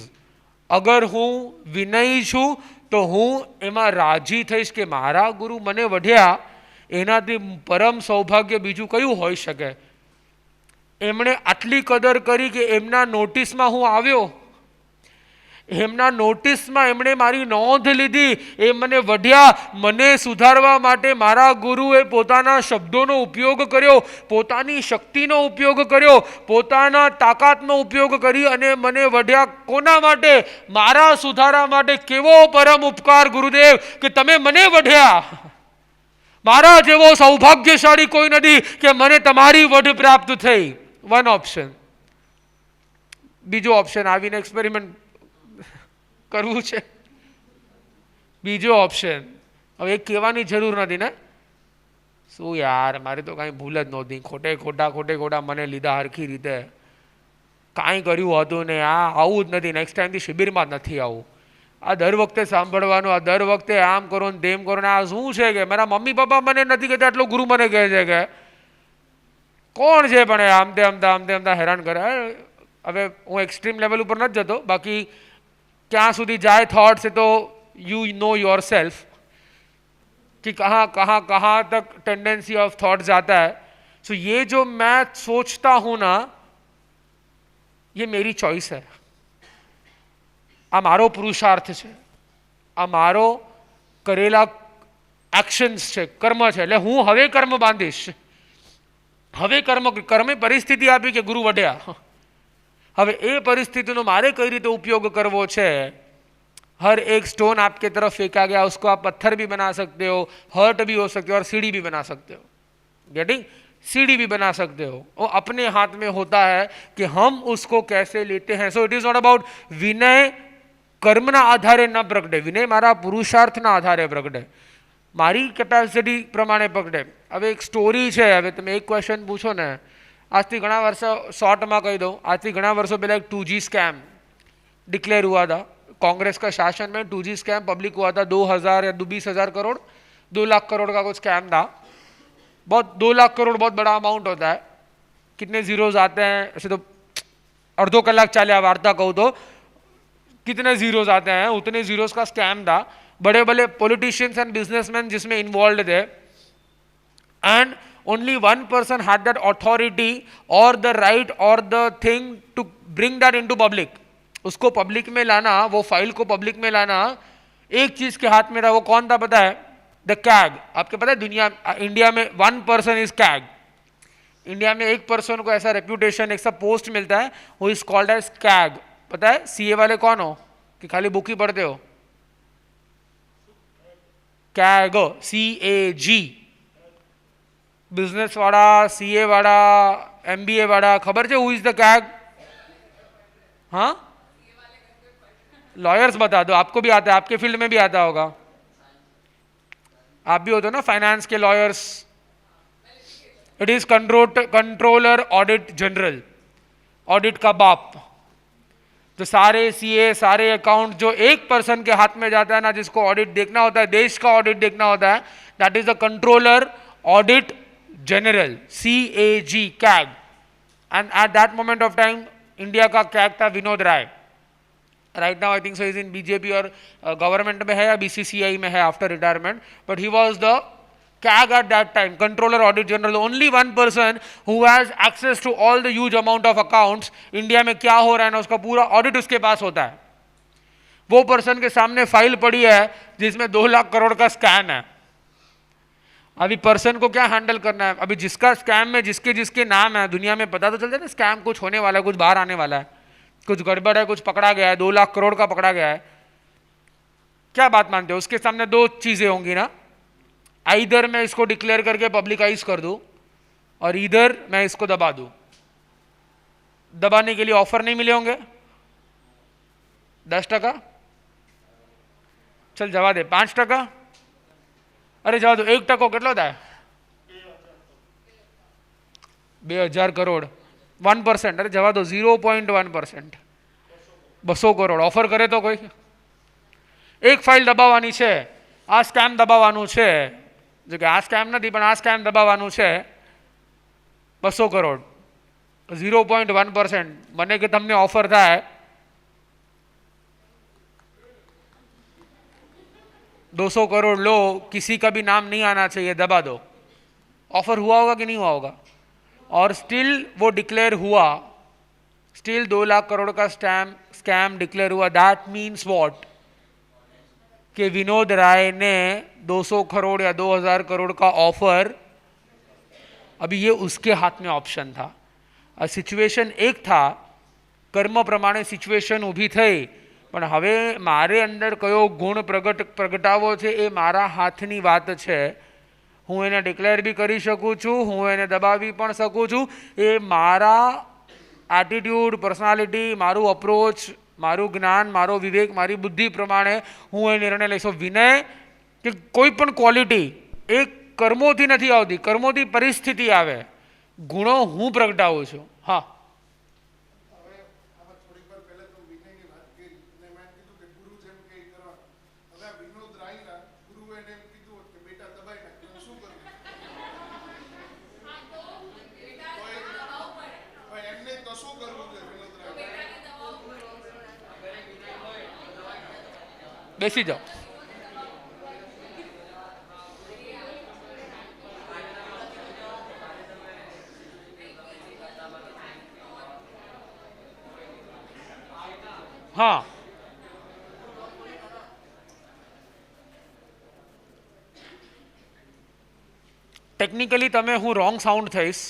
અગર હું વિનયી છું તો હું એમાં રાજી થઈશ કે મારા ગુરુ મને વઢ્યા, એનાથી પરમ સૌભાગ્ય બીજું કયું હોઈ શકે? એમણે આટલી કદર કરી કે એમના નોટિસમાં હું આવ્યો, એમના નોટિસમાં એમણે મારી નોંધ લીધી, એ મને વઢ્યા, મને સુધારવા માટે મારા ગુરુએ પોતાના શબ્દોનો ઉપયોગ કર્યો, પોતાની શક્તિનો ઉપયોગ કર્યો, પોતાના તાકાતનો ઉપયોગ કરી અને મને વઢ્યા. કોના માટે? મારા સુધારા માટે. કેવો પરમ ઉપકાર ગુરુદેવ કે તમે મને વઢ્યા. મારા જેવો સૌભાગ્યશાળી કોઈ નથી કે મને તમારી વઢ પ્રાપ્ત થઈ. One option. બીજો ઓપ્શન, આવીને એક્સપેરિમેન્ટ કરવું છે. બીજો ઓપ્શન, હવે એ કહેવાની જરૂર નથી ને. શું યાર, મારે તો કાંઈ ભૂલ જ નહોતી, ખોટા મને લીધા હરખી રીતે, કાંઈ કર્યું હતું ને આ આવું જ નથી, નેક્સ્ટ ટાઈમથી શિબિરમાં જ નથી આવું. આ દર વખતે સાંભળવાનું, આ દર વખતે આમ કરો ને તેમ કરો ને, આ શું છે કે મારા મમ્મી પપ્પા મને નથી કહેતા, એટલો ગુરુ મને કહે છે કે કોણ છે પણ આમ તેમ હેરાન કરે. હવે હું એક્સ્ટ્રીમ લેવલ ઉપર નથી જતો, બાકી ક્યાં સુધી જાય थॉट्स से तो यू नो योर सेल्फ कि कहाँ तक टेंडेंसी ऑफ थॉट जाता है. सो ये जो मैं सोचता हूँ ना, ये मेरी चॉइस है. આ મારો પુરુષાર્થ છે, આ મારો કરેલા એક્શન્સ છે, કર્મ છે. એટલે હું હવે કર્મ બાંધીશ. હવે કર્મે પરિસ્થિતિ આપી કે ગુરુ વઢ્યા. હવે એ પરિસ્થિતિનો મારે કઈ રીતે ઉપયોગ કરવો છે? हर एक स्टोन आपके तरफ फेंका गया, उसको आप पत्थर भी बना सकते हो, हर्ट भी हो सकते हो और सीढ़ी भी बना सकते हो. गेटिंग? सीडी भी बना सकते हो, वो अपने हाथ में होता है कि हम उसको कैसे लेते हैं. So it is not about વિનય કર્મના આધારે ન પ્રગટે, વિનય મારા પુરુષાર્થના આધારે પ્રગટે, મારી કેપેસિટી પ્રમાણે પ્રગટે. હવે એક સ્ટોરી છે, હવે તમે એક ક્વેશ્ચન પૂછો ને, આજથી ઘણા વર્ષો, શોર્ટમાં કહી દઉં, આજથી ઘણા વર્ષો પહેલાં एक 2G स्कैम डिक्लेयर हुआ था. कांग्रेस का शासन में 2G स्कैम पब्लिक हुआ था. 2000 या 20,000 करोड़, 2 लाख करोड़ का कुछ स्कैम था. बहुत 2 लाख करोड़ बहुत बड़ा अमाउंट होता है. कितने जीरोज आते हैं ऐसे तो अर्धो कलाक चाले वार्ता कहूँ तो कितने जीरोज आते हैं, उतने जीरोज का स्कैम था. बड़े बड़े पॉलिटिशियंस एंड बिजनेसमैन जिसमें इन्वॉल्व थे, and only one person had that authority or the right or the thing to bring that into public. उसको पब्लिक में लाना, वो फाइल को पब्लिक में लाना एक चीज के हाथ में था. वो कौन था पता है? The CAG. आपके पता है दुनिया, इंडिया में 1 person इज कैग. इंडिया में एक पर्सन को ऐसा रेप्यूटेशन, एक सा पोस्ट मिलता है, वो इज कॉल्ड एज कैग. पता है सीए वाले कौन हो कि खाली बुक ही पढ़ते हो? CAG, CAG. बिजनेस वाला, सीए वाला, MBA वाला, खबर है हु इज द कैग? हाँ, लॉयर्स बता दो, आपको भी आता है, आपके फील्ड में भी आता होगा, आप भी होते हो ना फाइनेंस के lawyers. It is controller audit general, audit का बाप. तो सारे सीए, सारे अकाउंट जो एक पर्सन के हाथ में जाता है ना, जिसको ऑडिट देखना होता है, देश का ऑडिट देखना होता है, that is the controller audit general, CAG, CAG. And at that moment of time India का कैग था Vinod Rai. Right now I think so is in BJP और गवर्नमेंट में है या BCCI में है after retirement, but he was the CAG at that time, controller audit general. Only one person who has access to all the huge amount of accounts. India में क्या हो रहा है ना, उसका पूरा ऑडिट उसके पास होता है. वो पर्सन के सामने फाइल पड़ी है जिसमें 2 लाख करोड़ का स्कैम है. अभी पर्सन को क्या हैंडल करना है? अभी जिसका स्कैम में जिसके जिसके नाम है, दुनिया में पता तो चलता है ना स्कैम कुछ होने वाला है, कुछ बाहर आने वाला है, कुछ गड़बड़ है, कुछ पकड़ा गया है, 2 लाख करोड़ का पकड़ा गया है. क्या बात मानते हो? उसके सामने 2 चीजें होंगी ना, इधर मैं इसको डिक्लेयर करके पब्लिकाइज कर दूं और इधर मैं इसको दबा दूं. दबाने के लिए ऑफर नहीं मिले होंगे? 10%? चल जवा दे. 5%? अरे जवा दो. 1% કેટલો થાય? 2000 કરોડ. 1%? અરે જવા દો. 0.1%. 200 કરોડ ઓફર કરે તો કોઈ? એક ફાઇલ દબાવવાની છે, આ સ્કેમ દબાવવાનું છે, જો કે આ સ્કેમ નથી પણ આ સ્કેમ દબાવવાનું છે, 200 કરોડ. 0.1%. મને કે તમને ઓફર થાય 200 करोड़ लो, किसी का भी नाम नहीं आना चाहिए, दबा दो. ऑफर हुआ होगा कि नहीं हुआ होगा? और स्टिल वो डिक्लेयर हुआ, स्टिल 2 लाख करोड़ का स्कैम डिक्लेयर हुआ. That means what? कि विनोद राय ने 200 करोड़ या 2000 करोड़ का ऑफर, अभी ये उसके हाथ में ऑप्शन था. सिचुएशन एक था, कर्म प्रमाणे सिचुएशन ઊભી થઈ, પણ હવે મારે અંદર કયો ગુણ પ્રગટાવવો છે એ મારા હાથની વાત છે. હું એને ડિક્લેર બી કરી શકું છું, હું એને દબાવી પણ શકું છું. એ મારા એટીટ્યુડ, પર્સનાલિટી, મારું અપ્રોચ, મારું જ્ઞાન, મારો વિવેક, મારી બુદ્ધિ પ્રમાણે હું એ નિર્ણય લઈશ. વિનય કે કોઈ પણ ક્વોલિટી એ કર્મોથી નથી આવતી, કર્મોથી પરિસ્થિતિ આવે. ગુણો હું પ્રગટાવું છું. હા, બેસી જાઓ. હા, ટેકનિકલી તમે હું રોંગ સાઉન્ડ થઈશ,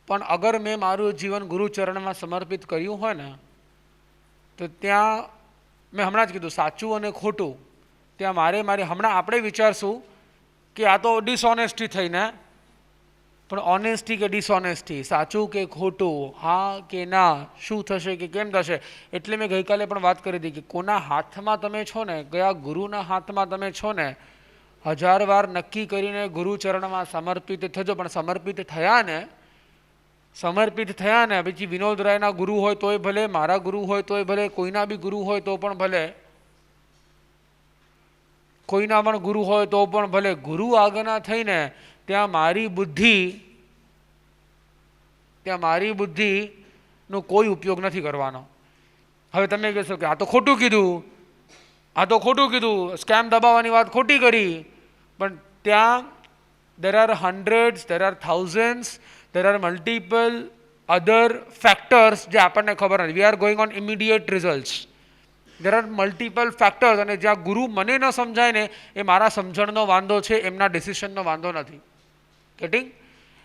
પણ અગર મેં મારું જીવન ગુરુચરણમાં સમર્પિત કર્યું હોય ને, તો ત્યાં મેં હમણાં જ કીધું સાચું અને ખોટું, ત્યાં મારે હમણાં આપણે વિચારશું કે આ તો ડિસઓનેસ્ટી થઈને પણ ઓનેસ્ટી કે ડિસઓનેસ્ટી, સાચું કે ખોટું, હા કે ના, શું થશે કે કેમ થશે, એટલે મેં ગઈકાલે પણ વાત કરી હતી કે કોના હાથમાં તમે છો ને, કયા ગુરુના હાથમાં તમે છો ને, 1000 વાર નક્કી કરીને ગુરુચરણમાં સમર્પિત થજો. પણ સમર્પિત થયા ને પછી વિનોદ રાયના ગુરુ હોય તોય ભલે, મારા ગુરુ હોય તોય ભલે, કોઈના બી ગુરુ હોય તો પણ ભલે, કોઈના પણ ગુરુ હોય તો પણ ભલે, ગુરુ આજ્ઞા થઈને ત્યાં મારી બુદ્ધિનો કોઈ ઉપયોગ નથી કરવાનો. હવે તમે કહેશો કે આ તો ખોટું કીધું, સ્કેમ દબાવવાની વાત ખોટી કરી. પણ ત્યાં there are hundreds, there are thousands, there are multiple other factors જે આપણને ખબર નથી. We are going on immediate results. there are multiple factors, અને જ્યાં ગુરુ મને ન સમજાય ને એ મારા સમજણનો વાંધો છે, એમના ડિસિશનનો વાંધો નથી. ગેટિંગ?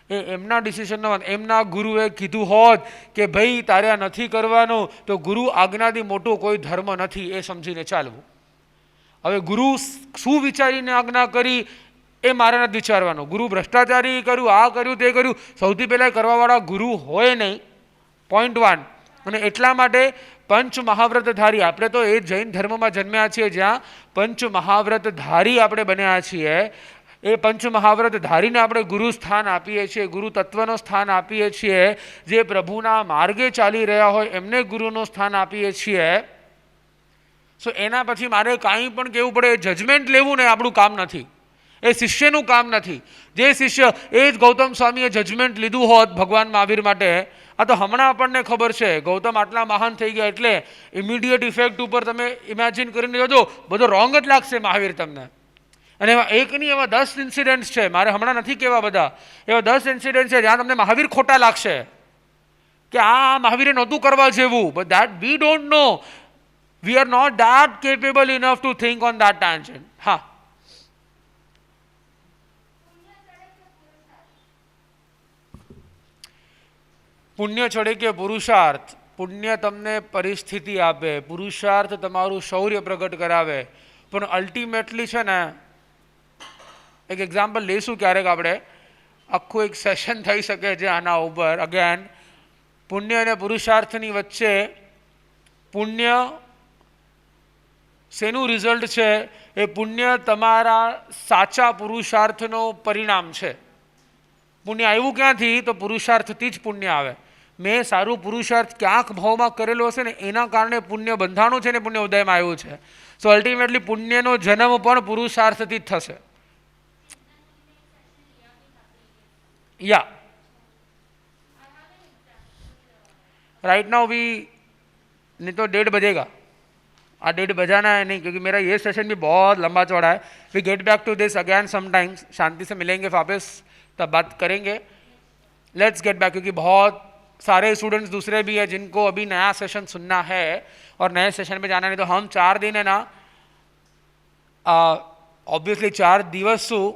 એ એમના ડિસિશનનો વાંધો. એમના ગુરુએ કીધું હોત કે ભાઈ તારે આ નથી કરવાનું, તો ગુરુ આજ્ઞાથી મોટો કોઈ ધર્મ નથી, એ સમજીને ચાલવું. હવે ગુરુ શું વિચારીને આજ્ઞા કરી એ મારે નથી વિચારવાનું. ગુરુ ભ્રષ્ટાચારી કર્યું, આ કર્યું, તે કર્યું, સૌથી પહેલાં કરવાવાળા ગુરુ હોય નહીં, પોઈન્ટ 1. અને એટલા માટે પંચ મહાવ્રતધારી, આપણે તો એ જૈન ધર્મમાં જન્મ્યા છીએ જ્યાં પંચ મહાવ્રતધારી આપણે બન્યા છીએ. એ પંચ મહાવ્રતધારીને આપણે ગુરુ સ્થાન આપીએ છીએ, ગુરુ તત્વનો સ્થાન આપીએ છીએ. જે પ્રભુના માર્ગે ચાલી રહ્યા હોય એમને ગુરુનું સ્થાન આપીએ છીએ. સો એના પછી મારે કાંઈ પણ કહેવું પડે, જજમેન્ટ લેવું ને આપણું કામ નથી, એ શિષ્યનું કામ નથી. જે શિષ્ય, એ જ ગૌતમ સ્વામીએ જજમેન્ટ લીધું હોત ભગવાન મહાવીર માટે, આ તો હમણાં આપણને ખબર છે ગૌતમ આટલા મહાન થઈ ગયા એટલે ઇમિડિયેટ ઇફેક્ટ ઉપર તમે ઇમેજિન કરીને જોજો, બધો રોંગ જ લાગશે મહાવીર તમને. અને એવા એકની એવા 10 ઇન્સિડન્ટ્સ છે, મારે હમણાં નથી કહેવા બધા, એવા 10 ઇન્સિડન્ટ છે જ્યાં તમને મહાવીર ખોટા લાગશે કે આ મહાવીરે નહોતું કરવા જેવું. But that we don't know, we are not that capable enough to think on that tangent. હા, પુણ્ય ચડે કે પુરુષાર્થ? પુણ્ય તમને પરિસ્થિતિ આપે, પુરુષાર્થ તમારું શૌર્ય પ્રગટ કરાવે. પણ અલ્ટિમેટલી છે ને, એક એક્ઝામ્પલ લઈશું ક્યારેક આપણે, આખું એક સેશન થઈ શકે છે આના ઉપર. અગેન, પુણ્ય અને પુરુષાર્થની વચ્ચે પુણ્ય શેનું રિઝલ્ટ છે? એ પુણ્ય તમારા સાચા પુરુષાર્થનો પરિણામ છે. પુણ્ય આવ્યું ક્યાંથી? તો પુરુષાર્થથી જ પુણ્ય આવે. મેં સારું પુરુષાર્થ ક્યાંક ભાવમાં કરેલો હશે ને એના કારણે પુણ્ય બંધાણું છે ને પુણ્ય ઉદયમાં આવ્યું છે. સો અલ્ટિમેટલી પુણ્યનો જન્મ પણ પુરુષાર્થથી જ થશે. या राइट नाउ वी, नहीं तो 1:30 बजेगा, 1:30 बजाना है नहीं, क्योंकि मेरा ये सेशन भी बहुत लंबा चौड़ा है. We get back to this again sometimes, शांति से मिलेंगे वापस, तब बात करेंगे. लेट्स गेट बैक, क्योंकि बहुत सारे स्टूडेंट्स दूसरे भी हैं जिनको अभी नया सेशन सुनना है और नए सेशन में जाना. नहीं तो हम 4 दिन है ना, ऑब्वियसली 4 દિવસ શું,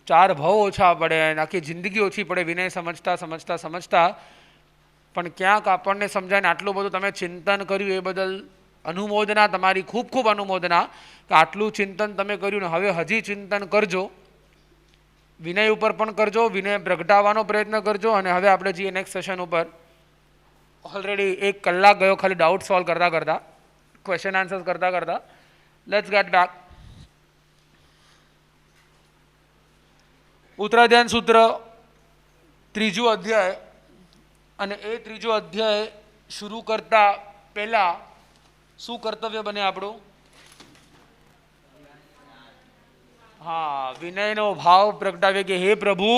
4 ભાવ ઓછા પડે, આખી જિંદગી ઓછી પડે વિનય સમજતા. પણ ક્યાંક આપણને સમજાય ને આટલું બધું તમે ચિંતન કર્યું એ બદલ અનુમોદના, તમારી ખૂબ ખૂબ અનુમોદના કે આટલું ચિંતન તમે કર્યું ને હવે હજી ચિંતન કરજો, વિનય ઉપર પણ કરજો, વિનય પ્રગટાવવાનો પ્રયત્ન કરજો. અને હવે આપણે જઈએ નેક્સ્ટ સેશન ઉપર. ઓલરેડી 1 કલાક ગયો ખાલી ડાઉટ સોલ્વ કરતા, ક્વેશ્ચન આન્સર્સ કરતા. Let's get back. Uttaradhyayan Sutra 3જો અધ્યાય, અને એ 3જો અધ્યાય શરૂ કરતા પહેલા શું કર્તવ્ય બને આપણું? હા, વિનયનો ભાવ પ્રગટાવીએ કે હે પ્રભુ,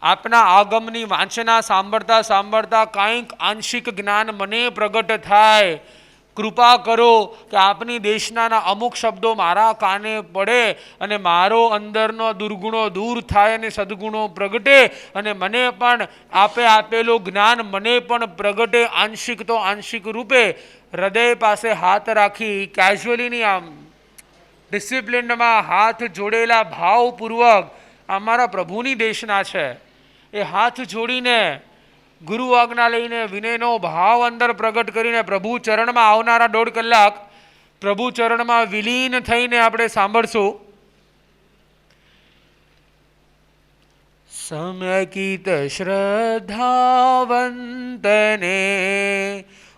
આપના આગમની વાંચના સાંભળતા કાંઈક આંશિક જ્ઞાન મને પ્રગટ થાય. કૃપા કરો કે આપની દેશનાના અમુક શબ્દો મારા કાને પડે અને મારો અંદરનો દુર્ગુણો દૂર થાય અને સદગુણો પ્રગટે, અને મને પણ આપેલું જ્ઞાન મને પણ પ્રગટે, આંશિક તો આંશિક રૂપે. હૃદય પાસે હાથ રાખી, કેઝ્યુઅલીની આમ ડિસિપ્લિનમાં હાથ જોડેલા ભાવપૂર્વક, અમારા પ્રભુની દેશના છે, એ હાથ જોડીને ગુરુ આજ્ઞા લઈને વિનયનો ભાવ અંદર પ્રગટ કરીને પ્રભુ ચરણમાં આવનારા 1.5 કલાક પ્રભુ ચરણમાં વિલીન થઈને આપણે સાંભળશું. सम्यकित श्रद्धावन्तने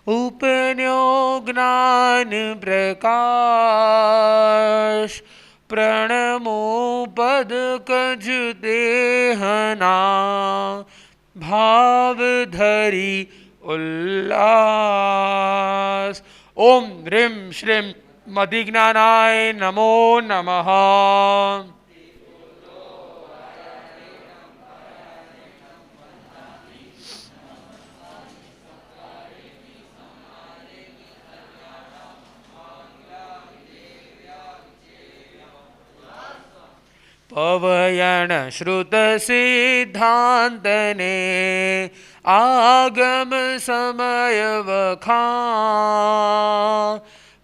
उपन्यो ज्ञान प्रकाश प्रणमो पद कज देहना भाव धरी उल्लास। ओम ह्रीं श्रीं मतिज्ञानाय नमो नमः। पवयन श्रुत सिद्धांतने आगम समय वखा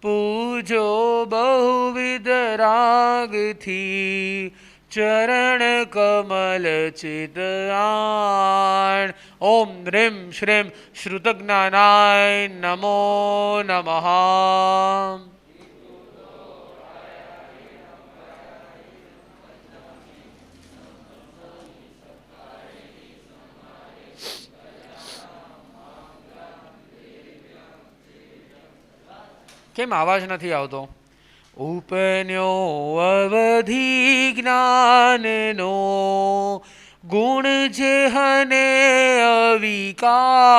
पूजो बहुविध राग थी चरण कमल चितआन। ओम ह्रीं श्रीं श्रुतज्ञानाय नमो नमः। કેમ આવાજ નથી આવતો? ઉપન્યો અવધિ જ્ઞાનનો ગુણ જેહને અવિકાર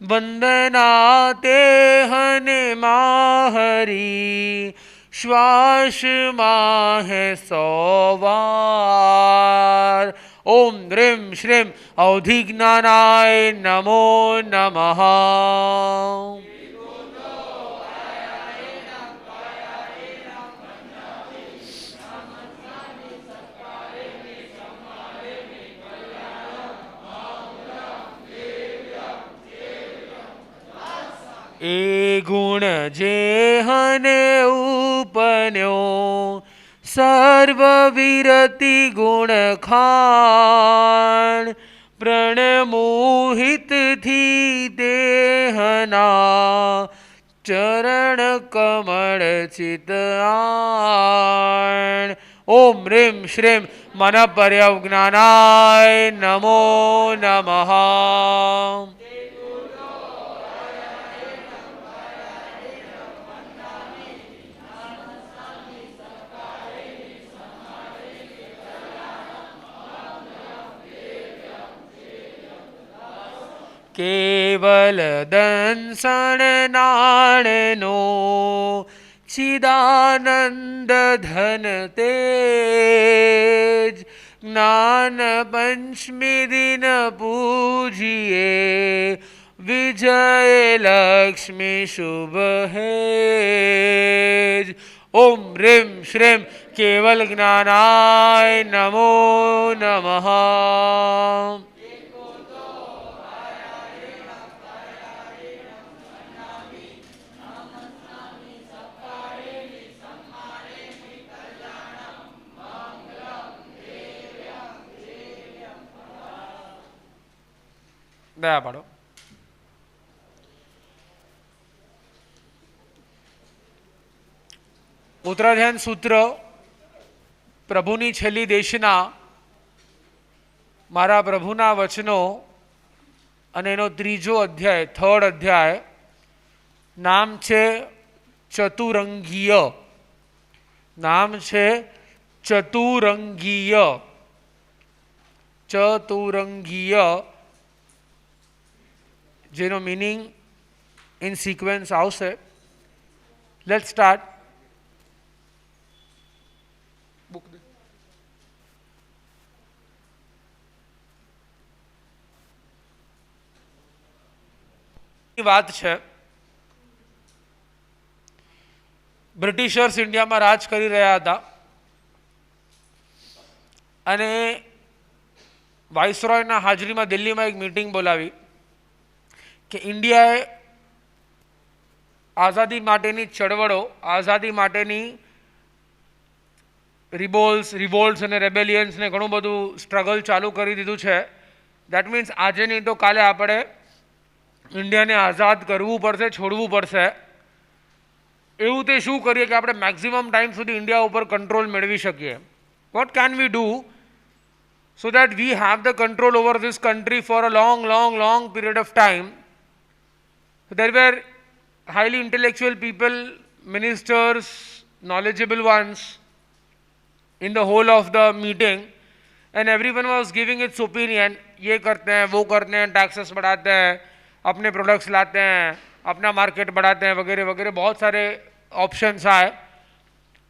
વંદના તેહને માહરી શ્વાસ માહે સોવાર। ઓમ હ્રીં શ્રીં અવધિજ્ઞાનાય નમો નમઃ। એ ગુણ જેહને ઉપન્યો સર્વ વિરતિ ગુણ ખાણ પ્रणमोहित थी देहना चरण कमल चितआन। ओम ह्रीं श्रीं मन पर्यवज्ञानाय नमो नमः। केवल दंसन नाणनो चिदानंद धन तेज ज्ञान पंचमी दिन पूजिए विजय लक्ष्मी शुभ हेज। ओम ह्रीं श्रीं केवल ज्ञानाय नमो नमः। દયા પાડો। ઉત્તરાધ્યાન સૂત્ર પ્રભુની છેલ્લી દેશના મારા પ્રભુના વચનો અને એનો ત્રીજો અધ્યાય થર્ડ અધ્યાય નામ છે ચતુરંગીય। નામ છે ચતુરંગીય। ચતુરંગીય જેનો મીનિંગ ઇન સિક્વન્સ આવશે। Let's start. બુક વાત છે બ્રિટિશર્સ ઇન્ડિયામાં રાજ કરી રહ્યા હતા અને વાઇસરોયના હાજરીમાં દિલ્હીમાં એક મીટિંગ બોલાવી કે ઇન્ડિયાએ આઝાદી માટેની ચળવળો આઝાદી માટેની રિવોલ્ટ્સ અને રેબેલિયન્સને ઘણું બધું સ્ટ્રગલ ચાલુ કરી દીધું છે। દેટ મીન્સ આજે નહીં તો કાલે આપણે ઇન્ડિયાને આઝાદ કરવું પડશે, છોડવું પડશે। એવું તે શું કરીએ કે આપણે મેક્સિમમ ટાઈમ સુધી ઇન્ડિયા ઉપર કંટ્રોલ મેળવી શકીએ? What can we do so that we have the control over this country for a long, long, long period of time. There were highly intellectual people, ministers, knowledgeable ones in the whole of the meeting, and everyone was giving its opinion. ये करते हैं, वो करते हैं, taxes बढ़ाते हैं, अपने products लाते हैं, अपना market बढ़ाते हैं, वगैरह वगैरह बहुत सारे options आए,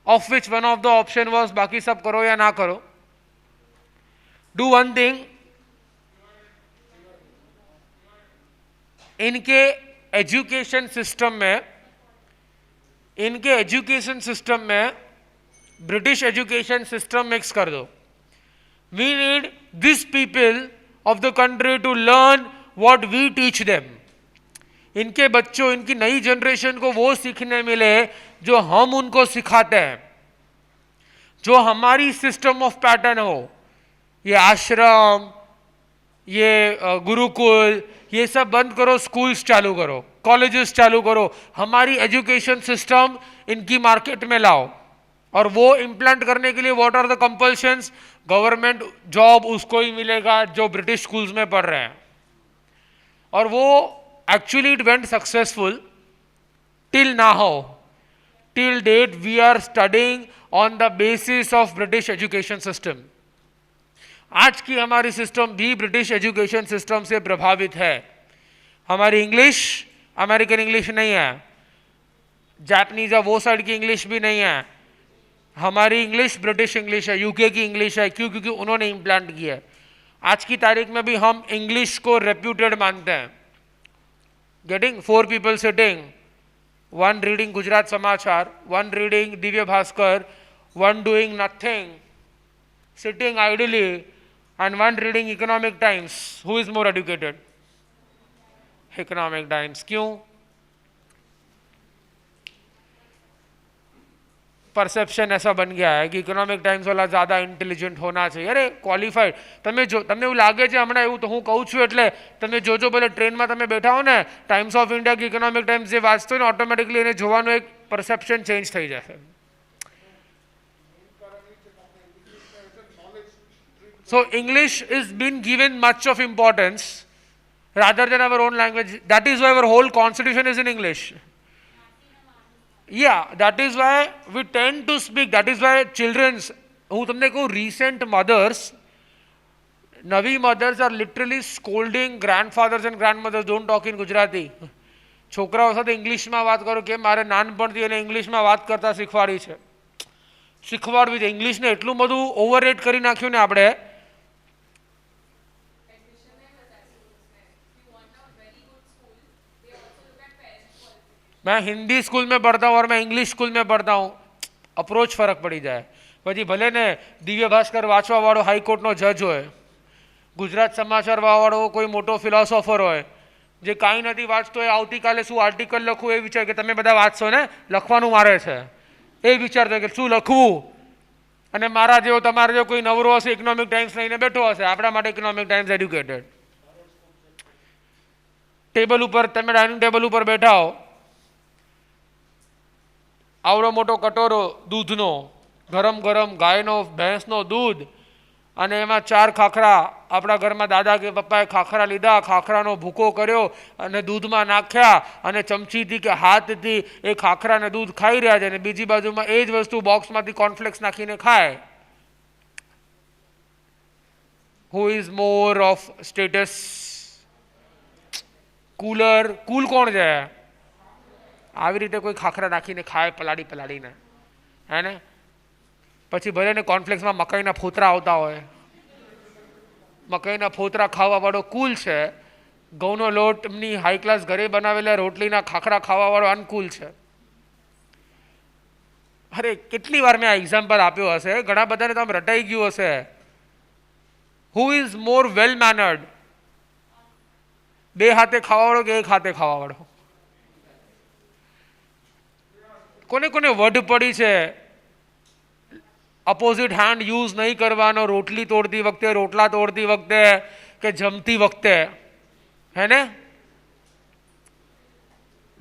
of which one of the option was बाकी सब करो या ना करो. Do one thing. इनके एजुकेशन सिस्टम में ब्रिटिश एजुकेशन सिस्टम मिक्स कर दो. We need this people of the country to learn what we teach them. इनके बच्चों, इनकी नई जनरेशन को वो सीखने मिले जो हम उनको सिखाते हैं, जो हमारी सिस्टम ऑफ पैटर्न हो. ये आश्रम, ये गुरुकुल, ये सब बंद करो, स्कूल्स चालू करो, कॉलेजेस चालू करो, हमारी एजुकेशन सिस्टम इनकी मार्केट में लाओ. और वो इम्प्लांट करने के लिए what are the compulsions? Government job उसको ही मिलेगा जो ब्रिटिश स्कूल्स में पढ़ रहे हैं. और वो actually it went successful till now. Till date we are studying on the basis of British education system. आज की हमारी सिस्टम भी ब्रिटिश एजुकेशन सिस्टम से प्रभावित है. हमारी इंग्लिश अमेरिकन इंग्लिश नहीं है, जापानीज या वो साइड की इंग्लिश भी नहीं है. हमारी इंग्लिश ब्रिटिश इंग्लिश है, यूके की इंग्लिश है. क्यों? क्योंकि उन्होंने इम्प्लांट किया है. आज की तारीख में भी हम इंग्लिश को रेप्यूटेड मानते हैं. Getting 4 people sitting, 1 reading Gujarat समाचार, 1 reading Divya Bhaskar, 1 doing nothing, sitting idly, and 1 reading Economic Times. Who is more educated? Economic Times. क्यों? परसेप्शन ऐसा बन गया है कि ઇકોનોમિક ટાઈમ્સ વાળા ज़्यादा ઇન્ટેલિજન્ટ હોના चाहिए. અરે ક્વોલિફાઈડ. તમને એવું લાગે છે હમણાં, એવું તો હું કહું છું એટલે તમે જોજો, ભલે ટ્રેનમાં તમે બેઠા હો ને, ટાઈમ્સ ઓફ ઇન્ડિયા કે ઇકોનોમિક ટાઈમ્સ જે વાંચતો હોય ને, ઓટોમેટિકલી એને જોવાનું એક પરસેપ્શન ચેન્જ થઈ જશે. So English is been given much of importance rather than our own language. That is why our whole constitution is in English. Yeah, that is why we tend to speak. That is why children's, હું તમને કહું, recent mothers, નવી mothers are literally scolding grandfathers and grandmothers, don't talk in Gujarati. છોકરાઓ સાથે ઇંગ્લિશમાં વાત કરો કે મારે નાનપણથી એને ઇંગ્લિશમાં વાત કરતા શીખવાડવી છે. ઇંગ્લિશને એટલું બધું ઓવરરેટ કરી નાખ્યું ને આપણે. मैं हिंदी स्कूल में पढ़ता हूँ और मैं इंग्लिश स्कूल में पढ़ता हूँ, अप्रोच फरक पड़ी जाए. પછી ભલે ને દિવ્ય ભાસ્કર વાંચવા વાળો હાઈકોર્ટનો જજ હોય, ગુજરાત સમાચાર વાળો કોઈ મોટો ફિલોસોફર હોય, જે કાંઈ નથી વાંચતો એ આવતીકાલે શું આર્ટિકલ લખવું એ વિચાર કે તમે બધા વાંચશો ને, લખવાનું મારે છે એ વિચારતો કે શું લખવું. અને મારા જેવો તમારા જેવો કોઈ નવરો હશે, ઇકોનોમિક ટાઈમ્સ લઈને બેઠો હશે. આપણા માટે ઇકોનોમિક ટાઈમ્સ એડ્યુકેટેડ. ટેબલ ઉપર, તમે ડાઇનિંગ ટેબલ ઉપર બેઠા હો, આવડો મોટો કટોરો દૂધનો, ગરમ ગરમ ગાયનો ભેંસનો દૂધ, અને એમાં 4 ખાખરા, આપણા ઘરમાં દાદા કે પપ્પાએ ખાખરા લીધા, ખાખરાનો ભૂકો કર્યો અને દૂધમાં નાખ્યા, અને ચમચીથી કે હાથથી એ ખાખરાને દૂધ ખાઈ રહ્યા છે, અને બીજી બાજુમાં એ જ વસ્તુ બોક્સમાંથી કોર્નફ્લેક્સ નાખીને ખાય. Who is more of status? Cool કોણ છે? આવી રીતે કોઈ ખાખરા નાખીને ખાય પલાળીને, હે ને? પછી ભલે ને કોર્નફ્લેક્સમાં મકાઈના ફોતરા આવતા હોય, મકાઈના ફોતરા ખાવાવાળો કુલ છે. ઘઉંનો લોટની હાઈ ક્લાસ ઘરે બનાવેલા રોટલીના ખાખરા ખાવાવાળો અનકુલ છે. અરે કેટલી વાર મેં આ એક્ઝામ્પલ આપ્યો હશે, ઘણા બધાને તો આમ રટાઈ ગયું હશે. હુ ઇઝ મોર વેલ મેનર્ડ? 2 હાથે ખાવાવાળો કે 1 હાથે ખાવાવાળો? કોને કોને વઢ પડી છે અપોઝિટ હેન્ડ યુઝ નહીં કરવાનો રોટલી તોડતી વખતે, રોટલા તોડતી વખતે કે જમતી વખતે, હે ને?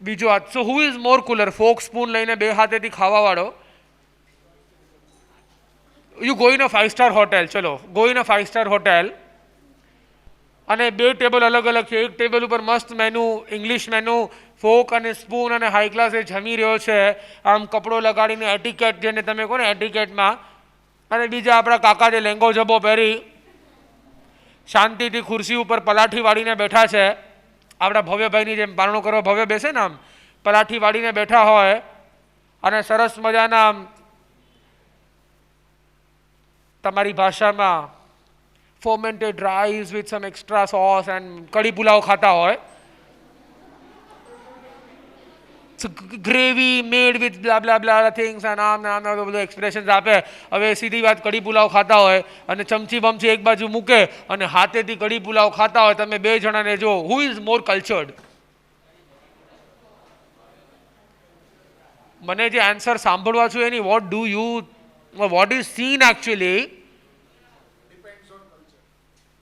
બીજો હાથ. So who is more cooler? Fork spoon લઈને 2 હાથેથી ખાવાવાળો you go in a 5 star hotel, ચલો go in a 5 star hotel, અને 2 ટેબલ અલગ અલગ છે. એક ટેબલ ઉપર મસ્ત મેનુ, ઇંગ્લિશ મેનુ, ફોક અને સ્પૂન અને હાઈ ક્લાસ એ જમી રહ્યો છે, આમ કપડો લગાડીને, એટિકેટ જેને તમે કહો ને એટિકેટમાં, અને બીજા આપણા કાકા જે લેંગો જબો પહેરી શાંતિથી ખુરશી ઉપર પલાઠી વાળીને બેઠા છે, આપણા ભવ્યભાઈની જેમ પારણું કરવા ભવ્ય બેસે ને આમ પલાઠી વાળીને બેઠા હોય, અને સરસ મજાના આમ તમારી ભાષામાં fermented rice with some extra sauce and કઢી પુલાવ ખાતા હોય, ગ્રેવી મેડ વિથ બ્લા બ્લા બ્લા થિંગ્સ અને આમ બધું એક્સપ્રેશન્સ આપે. હવે સીધી વાત, કઢી પુલાવ ખાતા હોય અને ચમચી બમચી એક બાજુ મૂકે અને હાથેથી કઢી પુલાવ ખાતા હોય, તમે 2 જણાને જો, હુ ઇઝ મોર કલ્ચર્ડ? મને જે આન્સર સાંભળવા છું એની what is scene actually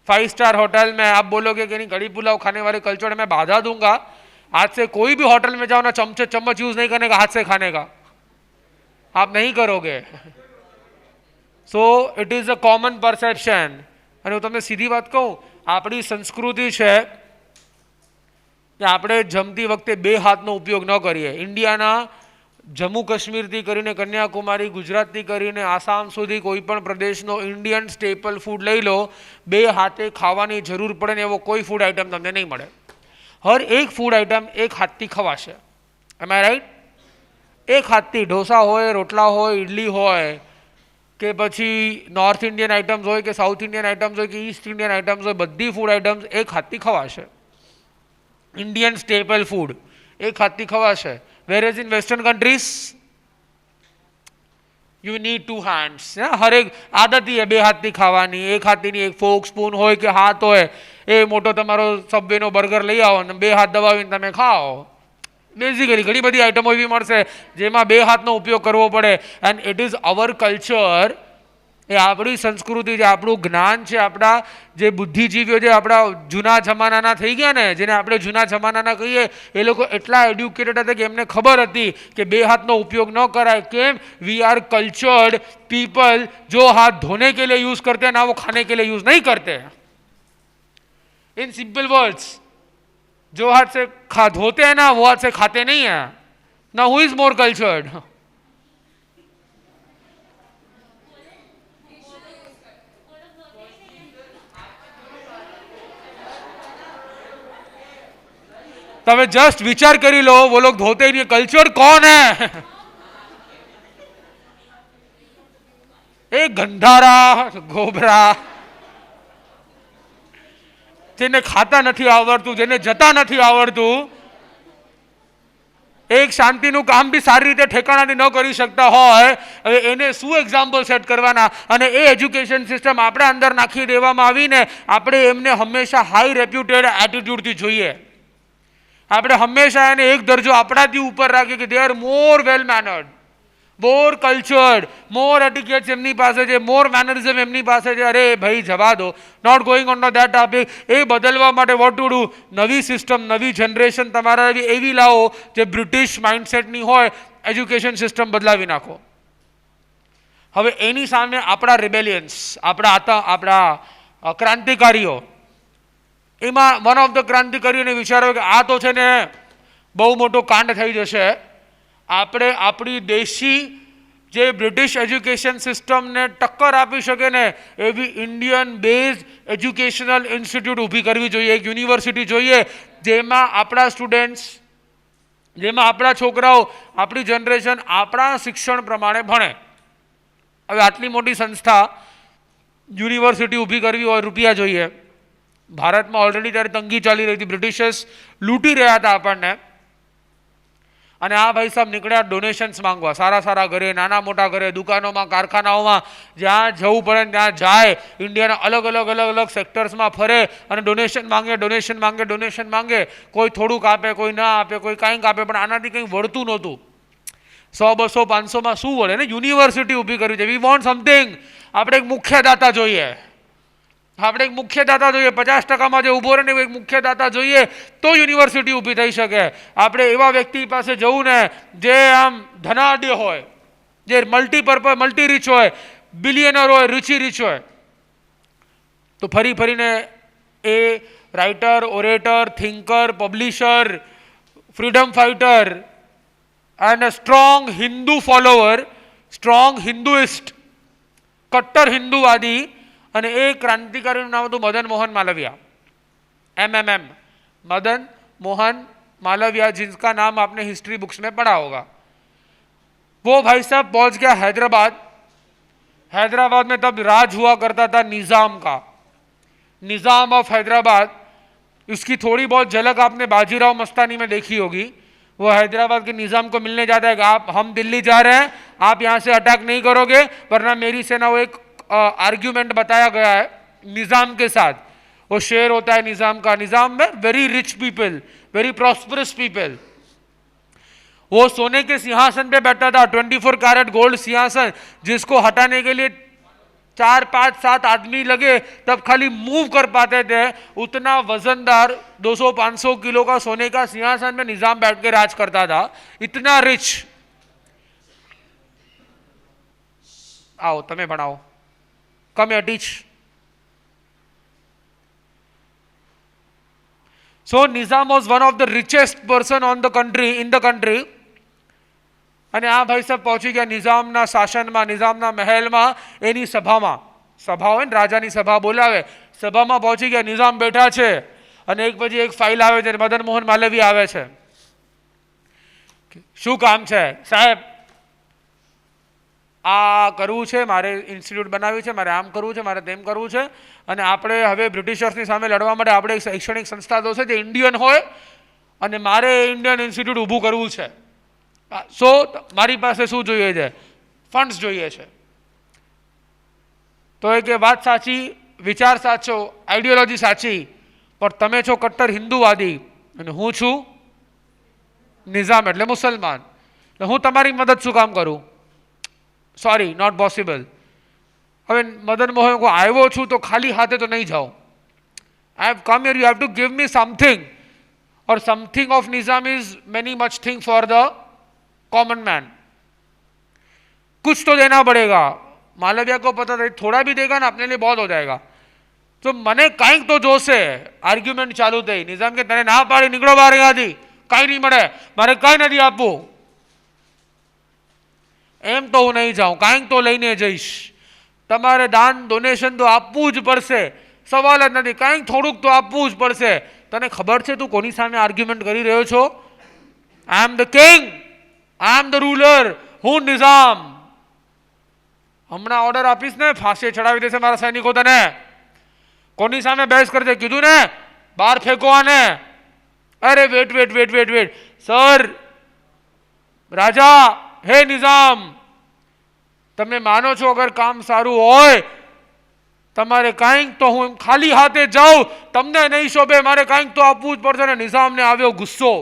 5 star hotel में आप बोलोगे कि नहीं कड़ी पुलाव खाने वाले कल्चर मैं बाधा दूंगा, आज से कोई भी होटल में जाओ ना, चम्मच यूज नहीं करने का, हाथ से खाने का, आप नहीं करोगे. So it is a common perception. અને હું તમને સીધી વાત કહું, આપણી સંસ્કૃતિ છે કે આપણે જમતી વખતે 2 હાથનો ઉપયોગ ન કરીએ. ઇન્ડિયાના જમ્મુ કાશ્મીરથી કરીને કન્યાકુમારી, ગુજરાતથી કરીને આસામ સુધી કોઈ પણ પ્રદેશનો ઇન્ડિયન સ્ટેપલ ફૂડ લઈ લો, 2 હાથે ખાવાની જરૂર પડે ને એવો કોઈ ફૂડ આઇટમ તમને નહીં મળે. હર એક ફૂડ આઇટમ 1 હાથથી ખવાશે. એમ આઈ રાઈટ? 1 હાથથી ઢોસા હોય, રોટલા હોય, ઇડલી હોય, કે પછી નોર્થ ઇન્ડિયન આઇટમ્સ હોય કે સાઉથ ઇન્ડિયન આઇટમ્સ હોય કે ઈસ્ટ ઇન્ડિયન આઇટમ્સ હોય, બધી ફૂડ આઇટમ્સ 1 હાથથી ખવાશે. ઇન્ડિયન સ્ટેપલ ફૂડ 1 હાથથી ખવાશે. Whereas in Western countries, you need 2 hands. હર એક આદત है 2 હાથથી ખાવાની, 1 હાથની, એક ફોક સ્પૂન હોય કે હાથ હોય, એ મોટો તમારો સબવેનો બર્ગર લઈ આવો અને 2 હાથ દબાવીને તમે ખાઓ. બેઝિકલી ઘણી બધી આઇટમો એવી મળશે જેમાં 2 હાથનો ઉપયોગ કરવો પડે. And it is our culture. એ આપણી સંસ્કૃતિ છે, આપણું જ્ઞાન છે, આપણા જે બુદ્ધિજીવીઓ જે આપણા જૂના જમાનાના થઈ ગયા ને, જેને આપણે જૂના જમાનાના કહીએ, એ લોકો એટલા એડ્યુકેટેડ હતા કે એમને ખબર હતી કે 2 હાથનો ઉપયોગ ન કરાય. કેમ? We are cultured people. जो हाथ धोने के लिए यूज करते हैं ना, वो खाने के लिए यूज नहीं करते. इन सिंपल वर्ड्स, जो हाथ से धोते हैं ना, वो हाथ से खाते नहीं है. ना हु इज मोर कल्चर्ड? तब जस्ट विचार करी लो, वो लोग धोते ही नहीं. कल्चर कौन है? एक गंधारा गोबरा, જેને ખાતા નથી આવડતું, જેને જતા નથી આવડતું, એક શાંતિનું કામ બી સારી રીતે ઠેકાણાથી ન કરી શકતા હોય, હવે એને શું એક્ઝામ્પલ સેટ કરવાના? અને એ એજ્યુકેશન સિસ્ટમ આપણા અંદર નાખી દેવામાં આવીને આપણે એમને હંમેશા હાઈ રેપ્યુટેડ એટીટ્યુડથી જોઈએ. આપણે હંમેશા એને એક દરજ્જો આપણાથી ઉપર રાખીએ કે they are more well mannered, more cultured, more etiquettes એમની પાસે છે, મોર મેનરિઝમ એમની પાસે છે. અરે ભાઈ જવા દો, not going on that topic. એ બદલવા માટે વોટ ટુ ડુ? નવી સિસ્ટમ, નવી જનરેશન તમારા એવી લાવો જે બ્રિટિશ માઇન્ડસેટની હોય, એજ્યુકેશન સિસ્ટમ બદલાવી નાખો. હવે એની સામે આપણા રિબેલિયન્સ, આપણા ક્રાંતિકારીઓ, એમાં વન ઓફ ધ ક્રાંતિકારીઓને વિચારો કે આ તો છે ને બહુ મોટો કાંડ થઈ જશે. આપણે આપણી દેશી જે બ્રિટિશ એજ્યુકેશન સિસ્ટમને ટક્કર આપી શકે ને એવી ઇન્ડિયન બેઝ એજ્યુકેશનલ ઇન્સ્ટિટ્યૂટ ઊભી કરવી જોઈએ. એક યુનિવર્સિટી જોઈએ જેમાં આપણા સ્ટુડન્ટ્સ, જેમાં આપણા છોકરાઓ, આપણી જનરેશન આપણા શિક્ષણ પ્રમાણે ભણે. હવે આટલી મોટી સંસ્થા યુનિવર્સિટી ઊભી કરવી હોય, રૂપિયા જોઈએ. ભારતમાં ઓલરેડી ત્યારે તંગી ચાલી રહી હતી, બ્રિટિશર્સ લૂંટી રહ્યા હતા આપણને, અને આ ભાઈ સાહેબ નીકળ્યા ડોનેશન્સ માંગવા. સારા સારા ઘરે, નાના મોટા ઘરે, દુકાનોમાં, કારખાનાઓમાં, જ્યાં જવું પડે ત્યાં જાય. ઇન્ડિયાના અલગ અલગ સેક્ટર્સમાં ફરે અને ડોનેશન માંગે. કોઈ થોડુંક આપે, કોઈ ના આપે, કોઈ કાંઈક આપે, પણ આનાથી કંઈ વળતું નહોતું. 100, 200, 500માં શું વળે ને? યુનિવર્સિટી ઊભી કરવી છે. We want something. આપણે એક મુખ્યદાતા જોઈએ. 50%માં જે ઊભો રહે ને એક મુખ્યદાતા જોઈએ તો યુનિવર્સિટી ઊભી થઈ શકે. આપણે એવા વ્યક્તિ પાસે જવું ને જે આમ ધનાઢ્ય હોય, જે મલ્ટી રીચ હોય, બિલિયનર હોય, રીચી રીચ હોય, તો ફરી ફરીને એ writer, orator, thinker, publisher, freedom fighter and a strong Hindu follower, strong Hinduist, કટ્ટર હિન્દુવાદી, અને એ ક્રાંતિકારીનું નામ હતું મદન મોહન मालविया, MMM, मदन मोहन मालविया, जिसका नाम आपने हिस्ट्री बुक्स में पढ़ा होगा। वो भाई साहब पहुंच गया हैदराबाद। हैदराबाद में तब राज हुआ करता था निज़ाम का, निज़ाम ऑफ हैदराबाद। इसकी थोड़ी बहुत झलक आपने बाजीराव मस्तानी में देखी होगी। वो हैदराबाद के निज़ाम को मिलने जाता है कि आप, हम दिल्ली जा रहे हैं, आप यहाँ से अटैक नहीं करोगे वरना मेरी सेना। वो एक आर्ग्यूमेंट बताया गया है निज़ाम के साथ। वो शेर होता है निज़ाम का। निज़ाम में very rich people, very prosperous people. वो सोने के सिंहासन पे बैठा था, 24 कैरेट गोल्ड सिंहासन, जिसको हटाने के लिए 4, 5, 7 आदमी लगे तब खाली मूव कर पाते थे। उतना वजनदार 200-500 किलो का सोने का सिंहासन में निज़ाम बैठ के राज करता था, इतना रिच। आओ तमें भणाओ, कम या teach. So Nizam was one of the richest person on the country, in the country. અને આ ભાઈ સાહેબ પહોંચી ગયા નિઝામના શાસનમાં, નિઝામના મહેલમાં, એની સભામાં. સભા હોય ને, રાજાની સભા બોલાવે, સભામાં પહોંચી ગયા. નિઝામ બેઠા છે અને એક પછી એક ફાઇલ આવે છે. મદન મોહન માલવીય આવે છે. શું કામ છે સાહેબ? આ કરવું છે, મારે ઇન્સ્ટિટ્યૂટ બનાવ્યું છે, મારે આમ કરવું છે, મારે તેમ કરવું છે, અને આપણે હવે બ્રિટિશર્સની સામે લડવા માટે આપણે એક શૈક્ષણિક સંસ્થા તો છે જે ઇન્ડિયન હોય, અને મારે ઇન્ડિયન ઇન્સ્ટિટ્યૂટ ઊભું કરવું છે. સો મારી પાસે શું જોઈએ છે? ફંડ્સ જોઈએ છે. તો એ કે વાત સાચી, વિચાર સાચો, આઈડિયોલોજી સાચી, પણ તમે છો કટ્ટર હિન્દુવાદી અને હું છું નિઝામ એટલે મુસલમાન. એટલે હું તમારી મદદ શું કામ કરું? Sorry, not possible. હવે મદન મોહન કો આવ્યો છું તો ખાલી હાથે તો નહીં જાઓ. I have come here, you have to give me something, और something of Nizam is many much thing for the common man. कुछ तो देना पड़ेगा. मालविया को पता था थोड़ा भी देगा ना अपने लिए बहुत हो जाएगा. तो મને કાંઈક તો જોશે. આર્ગ્યુમેન્ટ ચાલુ થઈ. નિઝામ કે તને ના પાડી, નીકળો બહાર અહીંયાથી, કાંઈ નહીં મળે, મારે કાંઈ નથી આપવું. એમ તો હું નહીં જાઉં, કાંઈક તો લઈને જઈશ. તમારે દાન ડોનેશન તો આપવું જ પડશે, સવાલ જ નથી. કાંઈક થોડુંક તો આપવું જ પડશે. તને ખબર છે તું કોની સામે આર્ગ્યુમેન્ટ કરી રહ્યો છો? I am the king, I am the ruler, હું નિઝામ. હમણાં ઓર્ડર આપીશ ને, ફાંસી ચડાવી દેશે મારા સૈનિકો તને. કોની સામે બહેસ કરજે? કીધું ને, બહાર ફેંકો આને. અરે wait wait wait wait wait sir, રાજા, હે નિઝામ, તમે માનો છો અગર કામ સારું હોય, તમારે કાંઈક તો, હું ખાલી હાથે જાઉં, તમને નહીં શોભે, મારે કાંઈક તો આપવું જ પડશે ને. નિઝામને આવ્યો ગુસ્સો.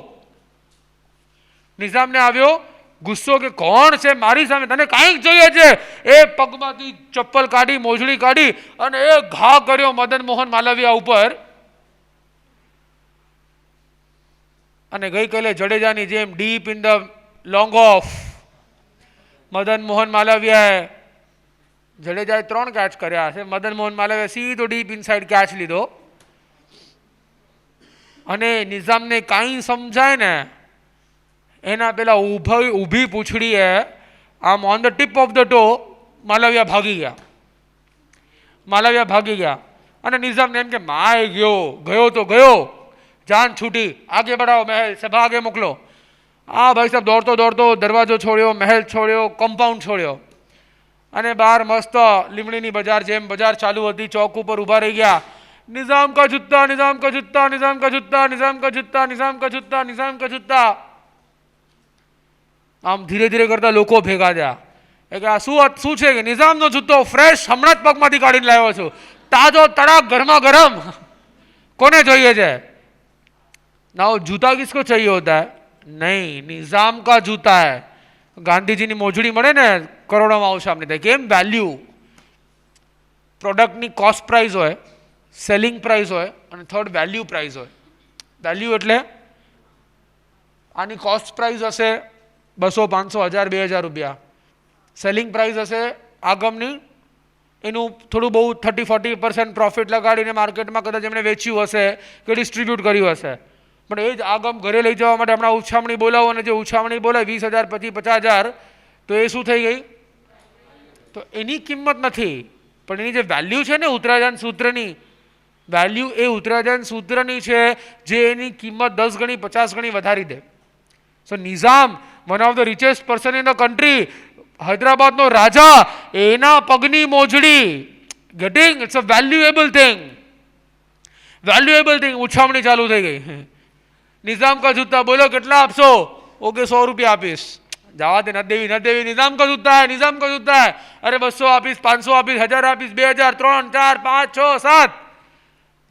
નિઝામને આવ્યો ગુસ્સો કે કોણ છે મારી સામે, તને કાંઈક જોઈએ છે. એ પગમાંથી ચપ્પલ કાઢી, મોજડી કાઢી અને એ ઘા કર્યો મદન મોહન માલવિયા ઉપર. અને ગઈકાલે જડેજાની જેમ deep in the long off Madan Mohan માલવિયાએ, જડેજાએ 3 કેચ કર્યા છે, મદન મોહન માલવિયાએ સીધો ડીપ ઇનસાઇડ કેચ લીધો. અને નિઝામને કાંઈ સમજાય ને એના પેલા ઊભી પૂંછડીએ આમ on the tip of the toe Malviya ભાગી ગયા. માલવિયા ભાગી ગયા અને નિઝામને એમ કે માય ગયો તો ગયો, જાન છૂટી, આગે બઢાઓ મહેલ, સભા આગે મોકલો. આ ભાઈ સાહેબ દોડતો દોડતો દરવાજો છોડ્યો, મહેલ છોડ્યો, કમ્પાઉન્ડ છોડ્યો અને બહાર મસ્ત લીમડીની બજાર જેમ બજાર ચાલુ હતી, ચોક ઉપર ઊભા રહી ગયા. નિઝામ કા જુત્તા, નિઝામ કા જુત્તા, નિઝામ કા જુત્તા, નિઝામ કા જુત્તા, નિઝામ કા જુત્તા, નિઝામ કા જુત્તા. આમ ધીરે ધીરે કરતા લોકો ભેગા થયા. એ કે આ શું છે? કે નિઝામનો જૂતો ફ્રેશ હમણાં જ પગમાંથી કાઢીને લાવ્યો છું, તાજો તડાક, ગરમા ગરમ. કોને જોઈએ છે? ના જૂતા કિસકો चाहिए होता है? નહીં, નિઝામ કા જૂતા હૈ. ગાંધીજીની મોજડી મળે ને કરોડોમાં આવશે આપણે થાય. કેમ? વેલ્યુ. પ્રોડક્ટની કોસ્ટ પ્રાઇસ હોય, સેલિંગ પ્રાઇસ હોય અને થર્ડ વેલ્યુ પ્રાઇસ હોય. વેલ્યુ એટલે આની કોસ્ટ પ્રાઇસ હશે 200, 500, 1000, 2000 રૂપિયા. સેલિંગ પ્રાઇસ હશે આગમની એનું થોડું બહુ 30-40% પ્રોફિટ લગાડીને માર્કેટમાં કદાચ એમણે વેચ્યું હશે કે ડિસ્ટ્રીબ્યુટ કર્યું હશે, પણ એ જ આગમ ઘરે લઈ જવા માટે હમણાં ઉછામણી બોલાવો અને જે ઉછામણી બોલાય 20,000 પછી 50,000, તો એ શું થઈ ગઈ? તો એની કિંમત નથી, પણ એની જે વેલ્યુ છે ને ઉત્તરાધાન સૂત્રની વેલ્યુ, એ ઉત્તરાધાન સૂત્રની છે જે એની કિંમત 10 ગણી 50 ગણી વધારી દે. So Nizam, one of the richest person in the country, હૈદરાબાદનો રાજા, એના પગની મોજડી, getting, it's a valuable thing. Valuable thing. ઉછામણી ચાલુ થઈ ગઈ. નિઝામ કા જૂતા, બોલો કેટલા આપશો? ઓકે 100 રૂપિયા આપીશ. જવા દે, નથી દેવી. નિઝામ કા જૂતા હે, નિઝામ કા જૂતા હે. અરે 200 આપીશ, 500 આપીશ, 1000 આપીશ, 2000, 3, 4, 5, 6, 7,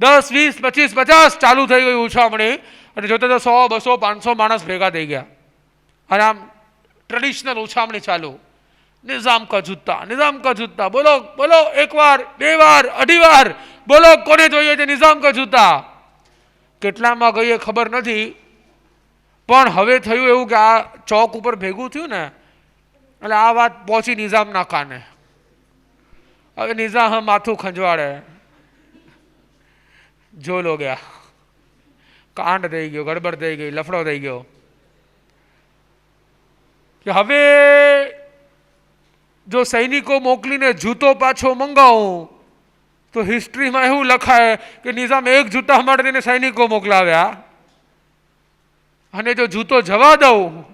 10, 20, 25, 50 ચાલુ થઈ ગઈ ઉછામણી. અને જોતા તો 100, 200, 500 માણસ ભેગા થઈ ગયા. અને આમ ટ્રેડિશનલ ઉછામણી ચાલુ. નિઝામ કા જૂતા, નિઝામ કા જૂતા, બોલો બોલો, 1 વાર, 2 વાર, 2.5 વાર, બોલો કોને જોઈએ છે નિઝામ કા જૂતા? કેટલામાં ગઈ ખબર નથી, પણ હવે થયું એવું કે આ ચોક ઉપર ભેગું થયું ને, એટલે આ વાત પહોંચી નિઝામના કાને. હવે નિઝામ માથું ખંજવાડે, જોલો ગયા, કાંડ થઈ ગયો, ગડબડ થઈ ગઈ, લફડો થઈ ગયો. કે હવે જો સૈનિકો મોકલીને જૂતો પાછો મંગાવું તો હિસ્ટ્રીમાં એવું લખાય કે નિઝામ એક જૂતા માટે સૈનિકો મોકલાવ્યા, અને જો જૂતો જવા દઉં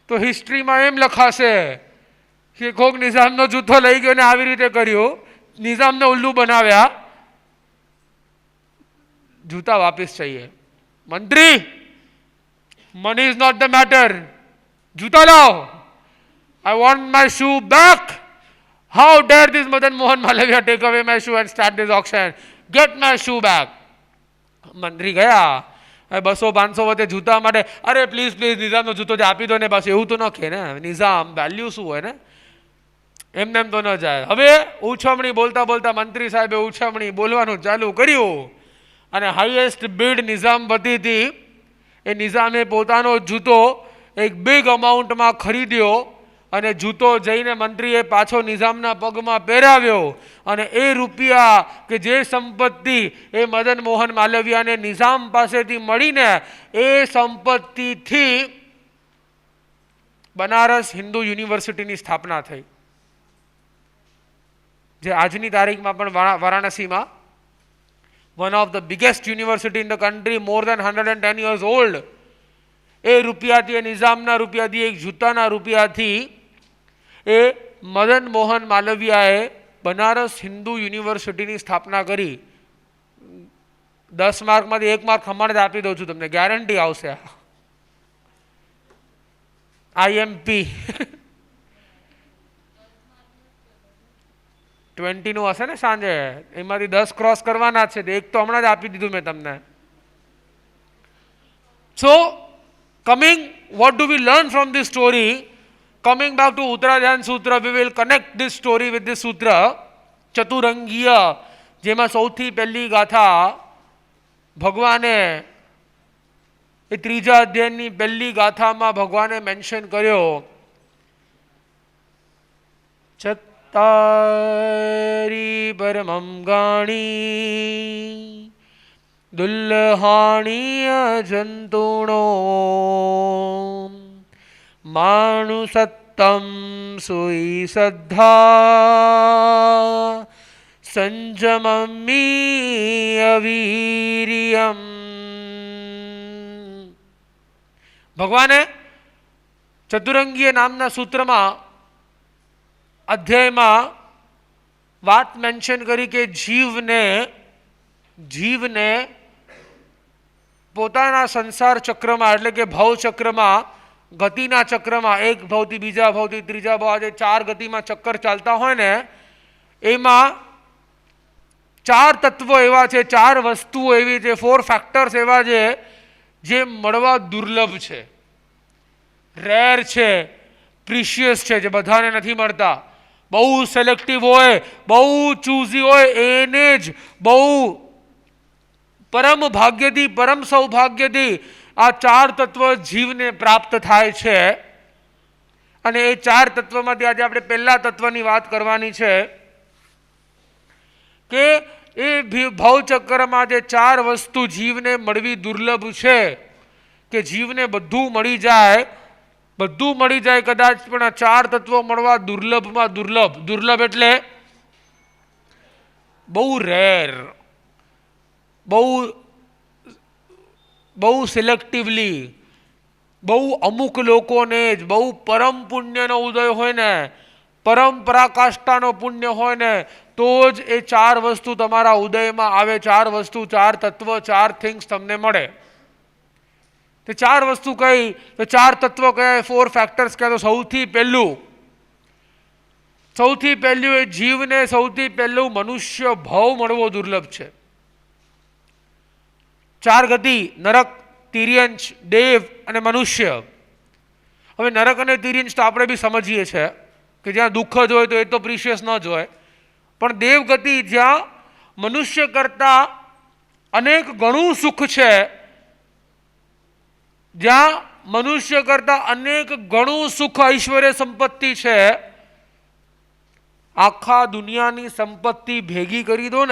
તો હિસ્ટ્રીમાં એમ લખાશે કે કોક નિઝામનો જૂતો લઈ ગયો ને આવી રીતે કર્યું, નિઝામને ઉલ્લુ બનાવ્યા. જૂતા વાપસ चाहिए. મંત્રી, money is not the matter, જૂતા લાવો. I want my shoe back. How dare this Madan Mohan Malaviya take away my shoe and start this auction? Get my shoe back. મંત્રી ગયા. 200-500 વધે જૂતા માટે, અરે પ્લીઝ નિઝામનો જૂતો જે આપી દો ને, બસ એવું તો ન કહે ને. નિઝામ વેલ્યુ શું હોય ને, એમને એમ તો ન જાય. હવે ઉછામણી બોલતા બોલતા મંત્રી સાહેબે ઉછામણી બોલવાનું ચાલુ કર્યું, અને હાઈએસ્ટ બીડ નિઝામ વતીથી એ નિઝામે પોતાનો જૂતો એક બિગ અમાઉન્ટમાં ખરીદ્યો, અને જૂતો જઈને મંત્રીએ પાછો નિઝામના પગમાં પહેરાવ્યો. અને એ રૂપિયા કે જે સંપત્તિ એ મદન મોહન માલવિયાને નિઝામ પાસેથી મળીને, એ સંપત્તિથી બનારસ હિન્દુ યુનિવર્સિટીની સ્થાપના થઈ, જે આજની તારીખમાં પણ વારાણસીમાં one of the biggest university in the country, more than 110 years old. એ રૂપિયાથી, એ નિઝામના રૂપિયાથી, એક જૂતાના રૂપિયાથી એ મદન મોહન માલવિયાએ બનારસ હિન્દુ યુનિવર્સિટીની સ્થાપના કરી. 10 માર્કમાંથી 1 માર્ક હમણાં જ આપી દઉં છું તમને, ગેરંટી આવશે. IMP 20 નું હશે ને સાંજે, એમાંથી 10 ક્રોસ કરવાના છે, એક તો હમણાં જ આપી દીધું મેં તમને. So coming, what do we learn from this story? Coming back to Uttarajan Sutra, we will connect this story with this sutra, ચતુરંગીય, જેમાં સૌથી પહેલી ગાથા ભગવાને, એ 3જા અધ્યાયની પહેલી ગાથામાં ભગવાને મેન્શન કર્યો, તારી પરમમ ગાણી દુલ્હાણીય જંતુણો માણુસત્તમ સુઈ સદ્ધા સંજમમી અવીર્યમ. ભગવાને ચતુરંગીય નામના સૂત્રમાં, અધ્યાયમાં વાત મેન્શન કરી કે જીવને પોતાના સંસાર ચક્રમાં, એટલે કે ભવ ચક્રમાં, ગતિના ચક્રમાં, એક ભવથી બીજા ભવથી ત્રીજા ભવ, આજે 4 ગતિમાં ચક્કર ચાલતા હોય ને, એમાં 4 તત્વો એવા છે, 4 વસ્તુઓ એવી છે, 4 ફેક્ટર્સ એવા છે જે મળવા દુર્લભ છે, રેર છે, પ્રિશિયસ છે, જે બધાને નથી મળતા. બહુ સિલેક્ટિવ હોય, બહુ ચૂઝી હોય, એને જ બહુ પરમ ભાગ્યથી, પરમ સૌભાગ્યથી આ 4 તત્વ જીવને પ્રાપ્ત થાય છે. અને એ 4 તત્વમાંથી આજે આપણે પહેલા તત્વની વાત કરવાની છે કે એ ભાવચક્રમાં જે 4 વસ્તુ જીવને મળવી દુર્લભ છે, કે જીવને બધું મળી જાય કદાચ, પણ આ 4 તત્વો મળવા દુર્લભમાં દુર્લભ. દુર્લભ એટલે બહુ રેર, બહુ સિલેક્ટિવલી, બહુ અમુક લોકોને જ, બહુ પરમ પુણ્યનો ઉદય હોય ને, પરમ પરાકાષ્ઠાનો પુણ્ય હોય ને તો જ એ 4 વસ્તુ તમારા ઉદયમાં આવે. 4 વસ્તુ, 4 તત્વ, 4 થિંગ્સ તમને મળે. તો 4 વસ્તુ કઈ, તો 4 તત્વ કયા, 4 ફેક્ટર્સ કયા? તો સૌથી પહેલું એ જીવને સૌથી પહેલું મનુષ્ય ભાવ મળવો દુર્લભ છે. 4 ગતિ, નરક, તિર્યંશ, દેવ અને મનુષ્ય. હવે નરક અને તિર્યંશ તો આપણે બી સમજીએ છીએ કે જ્યાં દુઃખ જ હોય તો એ તો પ્રિશિયસ ન જ હોય, પણ દેવ ગતિ જ્યાં મનુષ્ય કરતાં અનેક ગણું સુખ છે, જ્યાં મનુષ્ય કરતાં અનેક ગણું સુખ, ઐશ્વર્ય, સંપત્તિ છે. આખા દુનિયાની સંપત્તિ ભેગી કરી દો ને